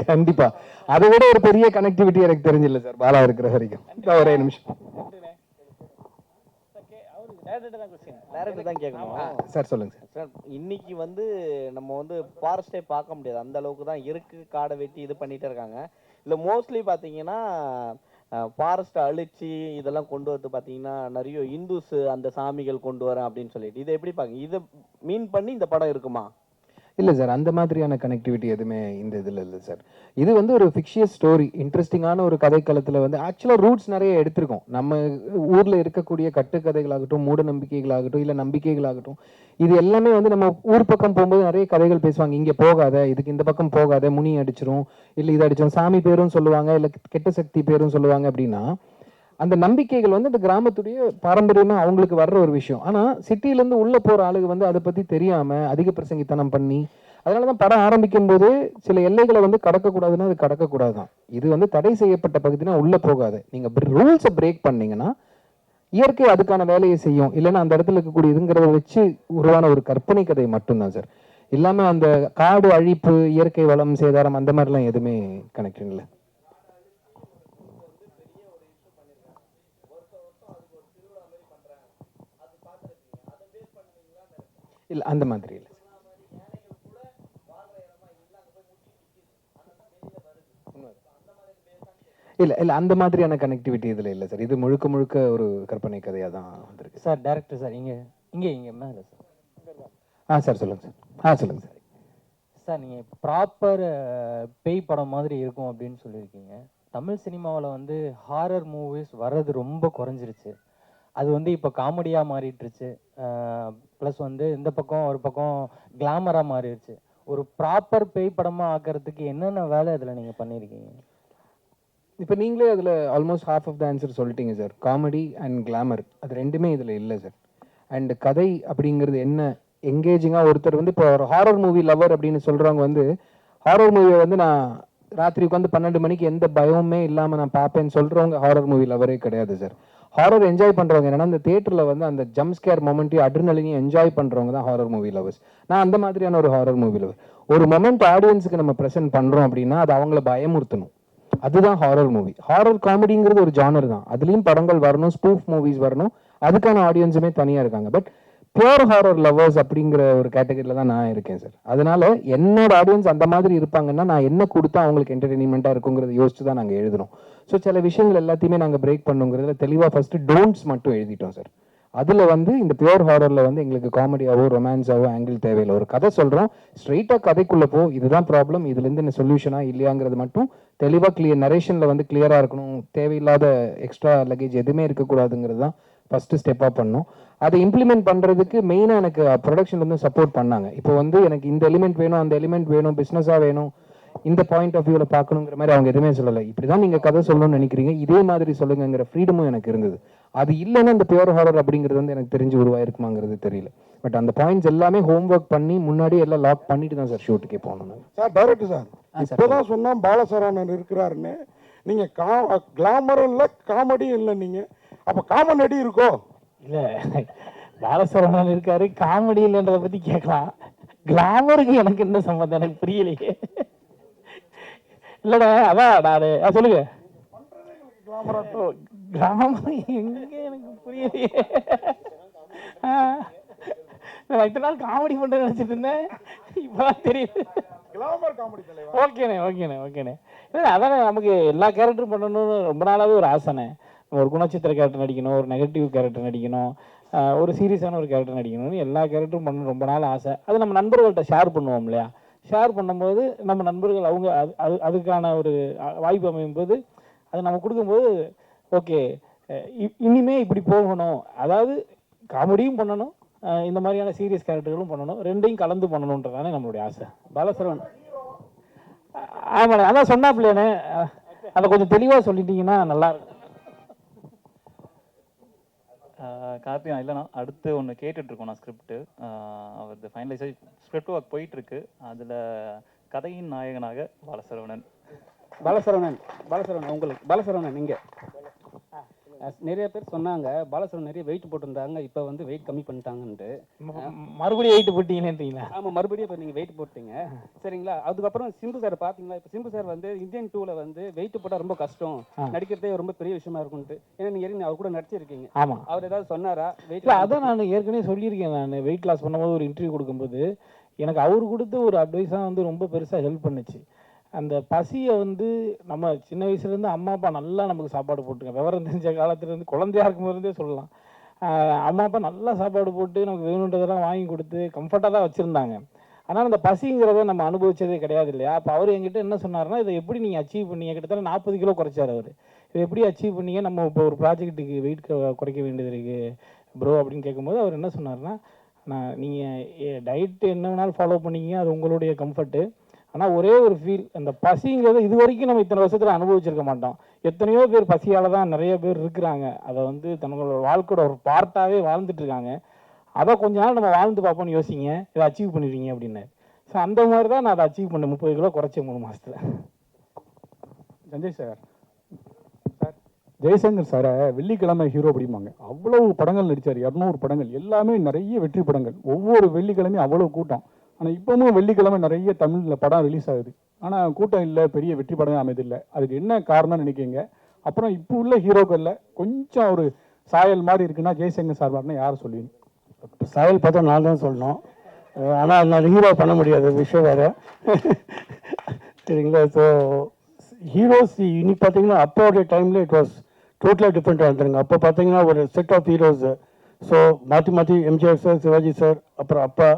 கண்டிப்பா. அதை விட ஒரு பெரிய கனெக்டிவிட்டி எனக்கு தெரிஞ்சில்ல சார் பாலா இருக்கிற வரைக்கும். ஒரே நிமிஷம் தான் கேட்கணும் சார். சொல்லுங்க சார். இன்னைக்கு வந்து நம்ம வந்து ஃபாரஸ்டே பார்க்க முடியாது, அந்த அளவுக்கு தான் இருக்கு. காடை வெட்டி இது பண்ணிட்டு இருக்காங்க. இல்லை மோஸ்ட்லி பார்த்தீங்கன்னா ஃபாரஸ்ட்டை அழிச்சு இதெல்லாம் கொண்டு வந்து பார்த்தீங்கன்னா நிறைய இந்துஸ் அந்த சாமிகள் கொண்டு வரேன் அப்படின்னு சொல்லிட்டு, இதை எப்படி பார்க்க, இதை மீன் பண்ணி இந்த படம் இருக்குமா? இல்லை சார், அந்த மாதிரியான கனெக்டிவிட்டி எதுவுமே இந்த இதில் இல்லை சார். இது வந்து ஒரு ஃபிக்ஷியஸ் ஸ்டோரி, இன்ட்ரெஸ்டிங்கான ஒரு கதைக்களத்தில் வந்து ஆக்சுவலாக ரூட்ஸ் நிறைய எடுத்திருக்கோம். நம்ம ஊரில் இருக்கக்கூடிய கட்டுக்கதைகளாகட்டும், மூட நம்பிக்கைகளாகட்டும், இல்லை நம்பிக்கைகளாகட்டும், இது எல்லாமே வந்து நம்ம ஊர் பக்கம் போகும்போது நிறைய கதைகள் பேசுவாங்க. இங்கே போகாத, இதுக்கு இந்த பக்கம் போகாத, முனி அடிச்சிரும், இல்லை இது அடிச்சிரும், சாமி பேரும் சொல்லுவாங்க, இல்லை கெட்ட சக்தி பேரும் சொல்லுவாங்க. அப்படின்னா அந்த நம்பிக்கைகள் வந்து அந்த கிராமத்துடைய பாரம்பரியமா அவங்களுக்கு வர்ற ஒரு விஷயம். ஆனா சிட்டிலேருந்து உள்ள போற ஆளுங்க வந்து அதை பத்தி தெரியாம அதிக பிரசங்கித்தனம் பண்ணி, அதனாலதான் படம் ஆரம்பிக்கும் போது சில எல்லைகளை வந்து கடக்கக்கூடாதுன்னா அது கடக்கக்கூடாதுதான். இது வந்து தடை செய்யப்பட்ட பகுதினா உள்ள போகாது. நீங்க ரூல்ஸை பிரேக் பண்ணீங்கன்னா இயற்கை அதுக்கான வேலையை செய்யும். இல்லைன்னா அந்த இடத்துல இருக்கக்கூடிய இதுங்கிறத வச்சு உருவான ஒரு கற்பனை கதை மட்டும்தான் சார். இல்லாம அந்த காடு அழிப்பு, இயற்கை வளம் சேதாரம் அந்த மாதிரிலாம் எதுவுமே கனெக்ஷன் இல்லை. இல்லை அந்த மாதிரி இல்லை. இல்லை இல்லை அந்த மாதிரியான கனெக்டிவிட்டி இதில் இல்லை சார். இது முழுக்க முழுக்க ஒரு கற்பனை கதையாக தான் வந்திருக்கு சார். டேரக்டர் சார், இங்கே மேலே சார். சார் சொல்லுங்கள் சார். சொல்லுங்கள் சார். சார், நீங்கள் ப்ராப்பர் பேய் படம் மாதிரி இருக்கும் அப்படின்னு சொல்லியிருக்கீங்க. தமிழ் சினிமாவில் வந்து ஹாரர் மூவிஸ் வர்றது ரொம்ப குறைஞ்சிருச்சு. அது வந்து இப்போ காமெடியாக மாறிட்டுருச்சு. ப்ளஸ் வந்து இந்த பக்கம் ஒரு பக்கம் கிளாமராக மாறிடுச்சு. ஒரு ப்ராப்பர் பேய் படமாக ஆக்கிறதுக்கு என்னென்ன வேலை இதில் நீங்கள் பண்ணியிருக்கீங்க? இப்போ நீங்களே அதில் almost half of the answer சொல்லிட்டீங்க சார். காமெடி அண்ட் கிளாமர் அது ரெண்டுமே இதில் இல்லை சார். அண்ட் கதை அப்படிங்கிறது என்ன எங்கேஜிங்காக ஒருத்தர் வந்து இப்போ ஒரு ஹாரர் மூவி லவர் அப்படின்னு சொல்கிறவங்க வந்து ஹாரர் மூவியை வந்து நான் ராத்திரி உட்காந்து 12 மணிக்கு எந்த பயமுமே இல்லாமல் நான் பார்ப்பேன்னு சொல்கிறவங்க ஹாரர் மூவி லவரே கிடையாது சார். ஹாரர் என்ஜாய் பண்ணுறவங்க என்னன்னா அந்த தியேட்டரில் வந்து அந்த ஜம்ப் ஸ்கேர் மொமெண்ட்டையும் அட்ரினலினையும் என்ஜாய் பண்ணுறவங்க தான் ஹாரர் மூவி லவர்ஸ். நான் அந்த மாதிரியான ஒரு ஹாரர் மூவி லவர். ஒரு மொமெண்ட் ஆடியன்ஸுக்கு நம்ம ப்ரெசென்ட் பண்ணுறோம் அப்படின்னா அது அவங்கள பயமுறுத்தணும். அதுதான் ஹாரர் மூவி. ஹாரர் காமெடிங்கிறது ஒரு ஜானர் தான். அதுலேயும் படங்கள் வரணும், ஸ்பூஃப் மூவிஸ் வரணும், அதுக்கான ஆடியன்ஸுமே தனியாக இருக்காங்க. பட் பியூர் ஹாரர் லவர்ஸ் அப்படிங்கிற ஒரு கேட்டகரியில் தான் நான் இருக்கேன் சார். அதனால என்னோட ஆடியன்ஸ் அந்த மாதிரி இருப்பாங்கன்னா நான் என்ன கொடுத்தா அவங்களுக்கு என்டர்டெயின்மெண்ட்டாக இருக்குங்கிறத யோசிச்சு தான் நாங்கள் எழுதணும். ஸோ சில விஷயங்கள் எல்லாத்தையுமே நாங்கள் பிரேக் பண்ணுங்கிறதுல தெளிவாக ஃபர்ஸ்ட் டோன்ட்ஸ் மட்டும் எழுதிட்டோம் சார். அதில் வந்து இந்த பியூர் ஹாரரில் வந்து எங்களுக்கு காமெடியாவோ ரொமான்ஸாவோ ஆங்கிள் தேவையில்லை. ஒரு கதை சொல்கிறோம், ஸ்ட்ரெயிட்டாக கதைக்குள்ளே போ, இதுதான் ப்ராப்ளம், இதுலேருந்து என்ன சொல்யூஷனா இல்லையாங்கிறது மட்டும் தெளிவாக கிளியர் நரேஷனில் வந்து கிளியராக இருக்கணும். தேவையில்லாத எக்ஸ்ட்ரா லக்கேஜ் எதுவுமே இருக்கக்கூடாதுங்கிறது தான் ஃபஸ்ட்டு ஸ்டெப்பாக பண்ணோம். அதை இம்ப்ளிமெண்ட் பண்ணுறதுக்கு மெயினாக எனக்கு ப்ரொடக்ஷன்லேருந்து சப்போர்ட் பண்ணாங்க. இப்போ வந்து எனக்கு இந்த எலிமெண்ட் வேணும், அந்த எலிமெண்ட் வேணும், பிஸ்னஸாக வேணும், இந்த பாயிண்ட் ஆஃப் வியூவில் பார்க்கணுங்கிற மாதிரி அவங்க எதுவுமே சொல்லலை. இப்படி தான் நீங்கள் கதை சொல்லணும்னு நினைக்கிறீங்க, இதே மாதிரி சொல்லுங்கிற ஃப்ரீடமும் எனக்கு இருந்தது. அது இல்லைன்னா இந்த பியூர் ஹாரர் அப்படிங்கிறது வந்து எனக்கு தெரிஞ்சு உருவாயிருக்குமாங்கிறது தெரியல. பட் அந்த பாயிண்ட்ஸ் எல்லாமே ஹோம் ஒர்க் பண்ணி முன்னாடி எல்லாம் லாக் பண்ணிட்டு தான் சார் ஷூட்டுக்கே போகணும். சார் டைரக்டர் சார் இப்போதான் சொன்னா பாலசரவணன் இருக்கிறாருன்னு. நீங்கள் கிளாமரும் இல்லை காமெடியும் இல்லை நீங்கள். அப்போ காமெடி இருக்கோ? இல்லை, பாலசரவணன் இருக்காரு, காமெடி இல்லைன்றதை பற்றி கேட்கலாம். கிளாமருக்கு எனக்கு என்ன சம்மந்தம் எனக்கு புரியலையே. இல்லைடா, அதான் சொல்லுங்க. கிளாமர் எங்கே எனக்கு புரியலையே. நான் இத்தனை நாள் காமெடி பண்ணுறேன் நினச்சிட்டு இருந்தேன், இப்போதான் தெரியுது. ஓகேண்ணே. இல்லை அதானே, நமக்கு எல்லா கேரக்டரும் பண்ணணும்னு ரொம்ப நாளாகவே ஒரு ஆசைண்ணே. ஒரு குணச்சித்திர கேரக்டர் நடிக்கணும், ஒரு நெகட்டிவ் கேரக்டர் நடிக்கணும், ஒரு சீரியஸான ஒரு கேரக்டர் நடிக்கணும்னு எல்லா கேரக்டரும் பண்ணணும் ரொம்ப நாள் ஆசை. அது நம்ம நண்பர்கள்ட்ட ஷேர் பண்ணுவோம் இல்லையா? ஷேர் பண்ணும்போது நம்ம நண்பர்கள் அவங்க அதுக்கான ஒரு வாய்ப்பு அமையும் போது அது நம்ம கொடுக்கும்போது ஓகே இனிமே இப்படி போகணும், அதாவது காமெடியும் பண்ணணும், இந்த மாதிரியான சீரியஸ் கேரக்டர்களும் பண்ணணும், ரெண்டையும் கலந்து பண்ணணுன்றதானே நம்மளுடைய ஆசை. பாலசரவன் ஆமாண்ணே, அதான் சொன்னாப்லையானே, அதை கொஞ்சம் தெளிவாக சொல்லிட்டீங்கன்னா நல்லா இருக்கும். கார்த்திகா இல்லைண்ணா, அடுத்து ஒன்று கேட்டுட்ருக்கோம் நான் ஸ்கிரிப்டு. அவரது ஃபைனலைஸ் ஸ்கிரிப்ட் ஒர்க் போயிட்டுருக்கு. அதில் கதையின் நாயகனாக பாலசரவணன். பாலசரவணன் நீங்கள் நிறைய பேர் சொன்னாங்க பாலசரவணன் நிறைய வெயிட் போட்டிருந்தாங்க, இப்போ வந்து வெயிட் கம்மி பண்ணிட்டாங்கன்ட்டு. மறுபடியும் வெயிட் போட்டீங்கன்றீங்களா? ஆமாம், மறுபடியும் இப்போ நீங்கள் வெயிட் போட்டீங்க சரிங்களா. அதுக்கப்புறம் சிம்பு சார் பார்த்தீங்களா? இப்போ சிம்பு சார் வந்து இந்தியன் 2ல் வந்து வெயிட் போட்டால் ரொம்ப கஷ்டம், நடிக்கிறதே ரொம்ப பெரிய விஷயமா இருக்கும்ட்டு. ஏன்னா நீங்கள் அவர் கூட நடிச்சிருக்கீங்க. ஆமாம். அவர் ஏதாவது சொன்னாரா வெயிட்? அதான் நான் ஏற்கனவே சொல்லியிருக்கேன். நான் வெயிட் லாஸ் பண்ணும்போது ஒரு இன்டர்வியூ கொடுக்கும்போது எனக்கு அவர் கொடுத்த ஒரு அட்வைஸாக வந்து ரொம்ப பெருசாக ஹெல்ப் பண்ணுச்சு. அந்த பசியை வந்து நம்ம சின்ன வயசுலேருந்து அம்மா அப்பா நல்லா நமக்கு சாப்பாடு போட்டுருங்க, விவரம் தெரிஞ்ச காலத்துலேருந்து குழந்தையா இருக்கும்போதே சொல்லலாம். அம்மா அப்பா நல்லா சாப்பாடு போட்டு நமக்கு வேணுன்றதெல்லாம் வாங்கி கொடுத்து கம்ஃபர்ட்டாக தான் வச்சுருந்தாங்க. ஆனால் அந்த பசிங்கிறத நம்ம அனுபவிச்சதே கிடையாது இல்லையா? அப்போ அவர் என்கிட்ட என்ன சொன்னார்னா, இதை எப்படி நீங்கள் அச்சீவ் பண்ணீங்க? கிட்டத்தட்ட 40 கிலோ குறைச்சார் அவர். இதை எப்படி அச்சீவ் பண்ணீங்க? நம்ம இப்போ ஒரு ப்ராஜெக்ட்டுக்கு வெயிட் குறைக்க வேண்டியது இருக்குது ப்ரோ அப்படின்னு கேட்கும்போது அவர் என்ன சொன்னார்னா, நீங்கள் டயட் என்ன வேணாலும் ஃபாலோ பண்ணிங்க, அது உங்களுடைய கம்ஃபர்ட்டு. ஆனால் ஒரே ஒரு ஃபீல், அந்த பசிங்கிறது இது வரைக்கும் நம்ம இத்தனை வருஷத்தில் அனுபவிச்சிருக்க மாட்டோம். எத்தனையோ பேர் பசியால் தான் நிறைய பேர் இருக்கிறாங்க, அதை வந்து தங்களோட வாழ்க்கையோட ஒரு பார்ட்டாகவே வாழ்ந்துட்டு இருக்காங்க. அதை கொஞ்ச நாள் நம்ம வாழ்ந்து பார்ப்போம்னு யோசிங்க, இதை அச்சீவ் பண்ணிடுவீங்க அப்படின்னு. ஸோ அந்த மாதிரி தான் நான் அதை அச்சீவ் பண்ணேன். 30 கிலோ குறைச்சேன் 3 மாதத்தில். சஞ்சய் சார், ஜெய்சங்கர் சாரை வெள்ளிக்கிழமை ஹீரோ அப்படிம்பாங்க. அவ்வளவு படங்கள் நடித்தார், 200 படங்கள், எல்லாமே நிறைய வெற்றி படங்கள். ஒவ்வொரு வெள்ளிக்கிழமையும் அவ்வளோ கூட்டம். ஆனால் இப்போவும் வெள்ளிக்கிழமை நிறைய தமிழில் படம் ரிலீஸ் ஆகுது, ஆனால் கூட்டம் இல்லை, பெரிய வெற்றி படமே அமைதில்லை. அதுக்கு என்ன காரணம்னு நினைக்கிங்க? அப்புறம் இப்போ உள்ள ஹீரோக்களில் கொஞ்சம் ஒரு சாயல் மாதிரி இருக்குன்னா ஜெய்சங்கர் சார் மாதிரினா யார் சொல்லுவீங்க? சாயல் பார்த்தா நான் தான் சொல்லணும், ஆனால் நான் ஹீரோ பண்ண முடியாது, விஷயம் வேறு சரிங்களா. ஸோ ஹீரோஸ் இன்னைக்கு பார்த்தீங்கன்னா அப்பாவுடைய டைமில் இட் வாஸ் டோட்டலாக டிஃப்ரெண்ட்டாக இருந்துருங்க. அப்போ பார்த்தீங்கன்னா ஒரு செட் ஆஃப் ஹீரோஸ். ஸோ மாற்றி எம்ஜிஆர் சார், சிவாஜி சார், அப்புறம் அப்பா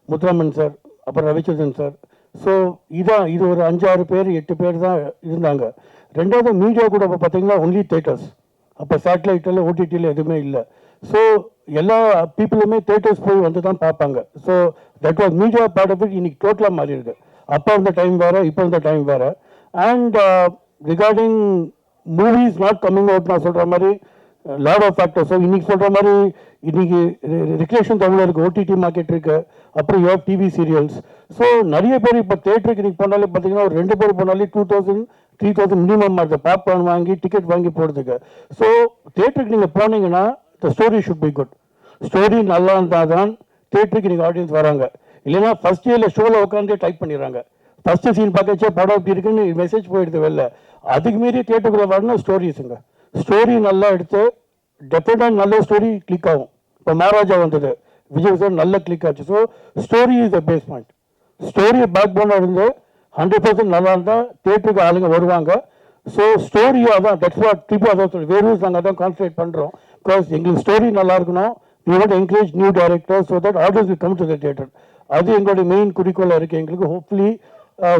முத்துராமன் சார், அப்புறம் ரவிச்சந்திரன் சார். ஸோ இது ஒரு 5-6 பேர் 8 பேர் தான் இருந்தாங்க. ரெண்டாவது மீடியா கூட இப்போ பார்த்தீங்கன்னா ஒன்லி தேட்டர்ஸ். அப்போ சேட்டலைட்டில் ஓடிடியில் எதுவுமே இல்லை. ஸோ எல்லா பீப்புளுமே தேட்டர்ஸ் போய் வந்து தான் பார்ப்பாங்க. So that was media part of it. இன்னைக்கு டோட்டலாக மாறி இருக்கு. அப்போ இருந்த டைம் வேறு, இப்போ இருந்த டைம் வேறு. And regarding movies not coming out, நான் சொல்கிற மாதிரி லாட் ஆஃப் ஃபேக்டர்ஸ். ஸோ இன்னைக்கு சொல்கிற மாதிரி இன்னைக்கு ரிக்ரேஷன் தமிழில் இருக்குது, ஓடிடி மார்க்கெட் இருக்குது, அப்புறம் யூ டிவி சீரியல்ஸ். ஸோ நிறைய பேர் இப்போ தேட்டருக்கு இன்னைக்கு போனாலே பார்த்தீங்கன்னா ஒரு 2 பேர் போனாலே 2000-3000 மினிமம் ஆகுது பாப்கார்ன் வாங்கி டிக்கெட் வாங்கி போகிறதுக்கு. ஸோ தேட்டருக்கு நீங்கள் போனீங்கன்னா the story should be good. Story நல்லா இருந்தால் தான் தேட்டருக்கு நீங்கள் ஆடியன்ஸ் வராங்க. இல்லைன்னா ஃபர்ஸ்ட் இயரில் ஷோவில் உட்காந்து டைப் பண்ணிடுறாங்க. ஃபர்ஸ்ட் சீன் பார்க்கச்சே படம் எப்படி இருக்குன்னு மெசேஜ் போயிடுது வெளில. அதுக்கு மீறி தேட்டருக்குள்ளே வரணும் ஸ்டோரிஸுங்க. ஸ்டோரி நல்லா எடுத்து டெஃபினட்டாக நல்ல ஸ்டோரி கிளிக் ஆகும். இப்போ மகாராஜா வந்தது, விஜய் சார் நல்ல கிளிக் ஆச்சு. So story is the base point. Story பேக் போனாக இருந்து 100% நல்லா இருந்தால் தேட்டருக்கு ஆளுங்க வருவாங்க. ஸோ ஸ்டோரியாக தான் தட்ஸ் வாட் திருப்பி அதான் சொல்லி வேறும் நாங்கள் தான் கான்சன்ட்ரேட் பண்ணுறோம். பிகாஸ் எங்களுக்கு ஸ்டோரி நல்லா இருக்கணும். We want encourage new directors so that audience will come to the theatre. அது எங்களுடைய மெயின் குறிக்கோளாக இருக்குது எங்களுக்கு. ஹோப்ஃபுல்லி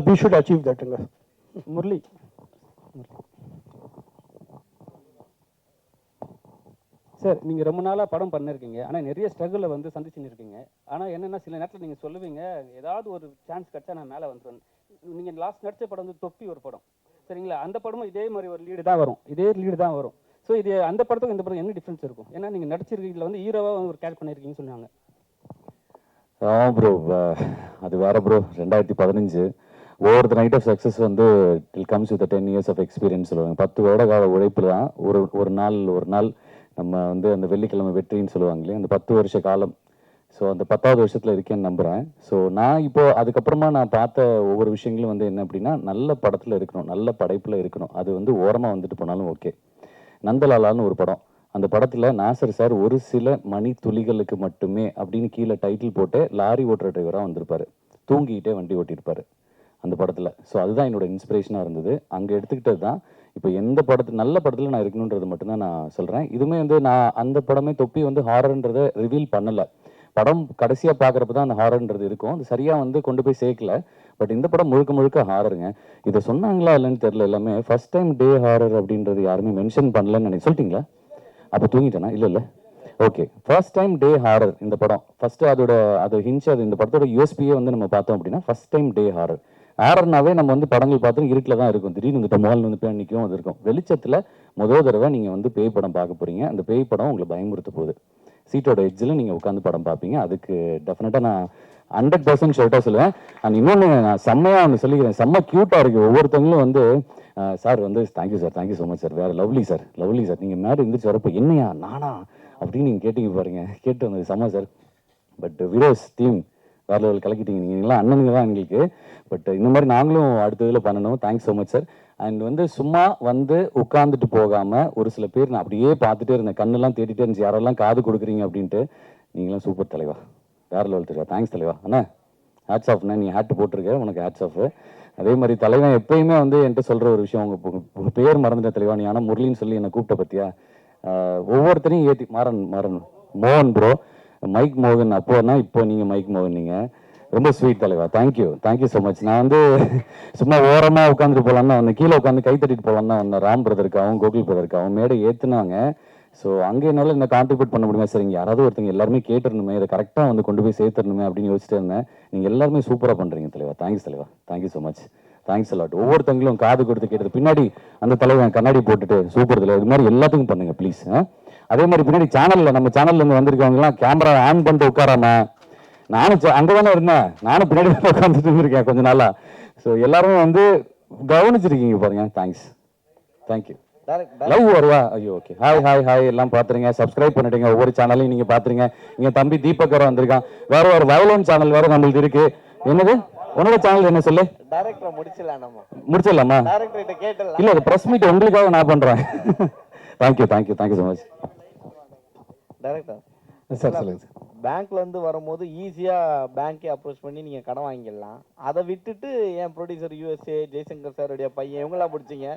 வி ஷுட் அச்சீவ் தட்டுங்க. முரளி சார், நீங்கள் ரொம்ப நாளாக படம் பண்ணிருக்கீங்க, ஆனால் நிறைய ஸ்ட்ரகிளில் வந்து சந்திச்சுன்னு இருக்கீங்க. ஆனால் என்னென்னா சில நேரத்தில் நீங்கள் சொல்லுவீங்க ஏதாவது ஒரு சான்ஸ் கிடச்சா நான் மேலே வந்துடுவேன். நீங்கள் லாஸ்ட் நடித்த படம் வந்து தொப்பி ஒரு படம் சரிங்களா, அந்த படமும் இதே மாதிரி ஒரு லீடு தான் வரும், இதே லீடு தான் வரும். ஸோ இது அந்த படத்துக்கும் இந்த படம் என்ன டிஃப்ரென்ஸ் இருக்கும்? ஏன்னா நீங்கள் நடிச்சிருக்கீங்கள வந்து ஹீரோவாக ஒரு கேரக்டர் பண்ணியிருக்கீங்கன்னு சொன்னாங்க. ஆமாம் ப்ரோ, அது வேறு bro. 2015 over the night of success வந்து it comes with 10 years of experience சொல்லுவாங்க. 10 வருட கால உழைப்பில் தான் ஒரு நாள் நம்ம வந்து அந்த வெள்ளிக்கிழமை வெற்றின்னு சொல்லுவாங்களே, அந்த 10 வருஷ காலம். ஸோ அந்த 10வது வருஷத்தில் இருக்கேன்னு நம்புகிறேன். ஸோ நான் இப்போது அதுக்கப்புறமா நான் பார்த்த ஒவ்வொரு விஷயங்களும் வந்து என்ன அப்படின்னா, நல்ல படத்தில் இருக்கணும், நல்ல படைப்பில் இருக்கணும். அது வந்து ஓரமாக வந்துட்டு போனாலும் ஓகே. நந்தலாலான்னு ஒரு படம், அந்த படத்தில் நாசர் சார் ஒரு சில மணி துளிகளுக்கு மட்டுமே அப்படின்னு கீழே டைட்டில் போட்டு லாரி ஓட்டுற டிரைவராக வந்திருப்பார். தூங்கிக்கிட்டே வண்டி ஓட்டியிருப்பார் அந்த படத்தில். ஸோ அதுதான் என்னோட இன்ஸ்பிரேஷனாக இருந்தது. அங்கே எடுத்துக்கிட்டது தான் இப்போ எந்த நல்ல படத்தில் நான் இருக்கணுன்றது மட்டும்தான் நான் சொல்கிறேன். இதுவுமே வந்து நான் அந்த படமே தொப்பி வந்து ஹாரர்ன்றதை ரிவீல் பண்ணலை. படம் கடைசியாக பார்க்குறப்ப தான் அந்த ஹாரர்ன்றது இருக்கும். அது சரியாக வந்து கொண்டு போய் சேர்க்கல. பட் இந்த படம் முழுக்க ஹாரருங்க. இதை சொன்னாங்களா இல்லைன்னு தெரில. எல்லாமே ஃபர்ஸ்ட் டைம் டே ஹாரர் அப்படின்றது யாருமே மென்ஷன் பண்ணலன்னு நினைக்க. சொல்லிட்டீங்களா? அப்போ தூங்கிட்டேனா? இல்லை ஓகே. ஃபர்ஸ்ட் டைம் டே ஹாரர் இந்த படம். ஃபர்ஸ்ட்டு அது ஹிஞ்ச், அது இந்த படத்தோட யூஎஸ்பியே வந்து நம்ம பார்த்தோம் அப்படின்னா ஃபர்ஸ்ட் டைம் டே ஹாரர். ஹாரர்னாவே நம்ம வந்து படங்கள் பார்த்தோம் இருட்டில் தான் இருக்கும். திடீர்னு இந்த மோல் வந்து பேய் நிற்கும், அது இருக்கும். வெளிச்சத்தில் முதல் தடவை நீங்கள் வந்து பேய் படம் பார்க்க போகிறீங்க. அந்த பேய் படம் உங்களை பயமுறுத்த போகுது. சீட்டோட எட்ஜில் நீங்கள் உட்காந்து படம் பார்ப்பீங்க. அதுக்கு டெஃபினட்டாக நான் 100% ஷர்ட்டாக சொல்லுவேன். அண்ட் இன்னொன்று நான் செம்மையாக ஒன்று சொல்லிக்கிறேன், செம்ம க்யூட்டாக இருக்குது. ஒவ்வொருத்தவங்களும் வந்து சார் வந்து தேங்க்யூ ஸோ மச் சார், வேறு லவ்லி சார் நீங்கள் மேலே இருந்துச்சு வரப்போ என்னையா நானா அப்படின்னு நீங்கள் கேட்டீங்க பாருங்க. கேட்டு வந்தது செம்ம சார். பட் விரோஸ் டீம் வேறு லெவல் கலக்கிட்டீங்க. நீங்களாம் அண்ணனுங்க தான் எங்களுக்கு. பட் இந்த மாதிரி நாங்களும் அடுத்ததில் பண்ணணும். Thanks so much sir. And வந்து சும்மா வந்து உட்காந்துட்டு போகாமல் ஒரு சில பேர் நான் அப்படியே பார்த்துட்டே இருந்தேன், கண்ணெல்லாம் தேடிட்டே இருந்துச்சு, யாரெல்லாம் காது கொடுக்குறீங்க அப்படின்ட்டு. நீங்களாம் சூப்பர் தலைவா, வேறு லெவல் தெரியா. தேங்க்ஸ் தலைவா. அண்ணா ஹேட்ஸ் ஆஃப்ண்ணா, நீ ஹேட்டு போட்டிருக்க, உனக்கு ஹேட்ஸ் ஆஃப். அதே மாதிரி தலைவன் எப்பயுமே வந்து என்கிட்ட சொல்கிற ஒரு விஷயம், உங்கள் பேர் மறந்துட்ட தலைவா, நீ ஆனால் முரளின்னு சொல்லி என்னை கூப்பிட்ட பற்றியா. ஒவ்வொருத்தரையும் ஏற்றி மாறன் மோகன் ப்ரோ, மைக் மோகன் அப்போனா இப்போ நீங்கள் மைக் மோகன். நீங்கள் ரொம்ப ஸ்வீட் தலைவா. Thank you so much. நான் வந்து சும்மா ஓரமாக உட்காந்துட்டு போகலான்னு வந்தேன், கீழே உட்காந்து கை தட்டிட்டு போகலான்னு தான் வந்தேன். ராம் பிரதருக்காகவும் கோகுல் பிரதருக்காகவும் மேடை ஏற்றுனாங்க. ஸோ அங்கே என்னால் என்ன கான்ட்ரிபியூட் பண்ண முடியுமா? சரிங்க, யாராவது ஒருத்தங்க எல்லாருமே கேட்டுருணுமே, இதை கரெக்டாக வந்து கொண்டு போய் சேர்த்துடணுமே அப்படின்னு யோசிச்சுட்டு இருந்தேன். நீங்கள் எல்லாருமே சூப்பராக பண்ணுறீங்க தலைவா. தேங்க்ஸ் தலைவா, thank you so much. Thanks a lot. ஒவ்வொருத்தங்களும் காது கொடுத்து கேட்டது பின்னாடி அந்த தலைவன் கண்ணாடி போட்டுட்டு சூப்பர் தலைவர், இது மாதிரி எல்லாத்துக்கும் பண்ணுங்க ப்ளீஸ். அதே மாதிரி பின்னாடி நம்ம சேனல்லேருந்து வந்திருக்கவங்கலாம் கேமரா ஆன் பண்ணிட்டு உட்காராம, நானும் அங்கே தானே இருந்தேன், நானும் பின்னாடி உட்காந்துட்டு இருக்கேன் கொஞ்ச நாளா. ஸோ எல்லாருமே வந்து கவனிச்சிருக்கீங்க பாருங்க. தேங்க்யூ. லவ் வருவா? ஐயோ ஓகே. ஹாய் எல்லாம் பார்த்துருங்க, சப்ஸ்கிரைப் பண்ணிடுங்க. ஒவ்வொரு சேனலையும் நீங்கள் பார்த்துருங்க. இங்கே தம்பி தீபக் வர வந்திருக்கான். வேற ஒரு வயலோன் சேனல் வேற நம்மளுக்கு இருக்கு. என்னது உன்னோட சேனல் என்ன சொல்லு? முடிச்சிடலாமா? இல்லை, அது ப்ரெஸ் மீட் உங்களுக்காக நான் பண்ணுறேன். Thank you so much. சார் சொல்லுங்கள் சார். பேங்க்ல இருந்து வரும்போது ஈஸியா பேங்கே அப்ரோச் பண்ணி நீங்க கடன் வாங்கிடலாம். அதை விட்டுட்டு என் ப்ரொடியூசர் USA ஜெய்சங்கர் சாருடைய பையன் இவங்களா பிடிச்சிங்க.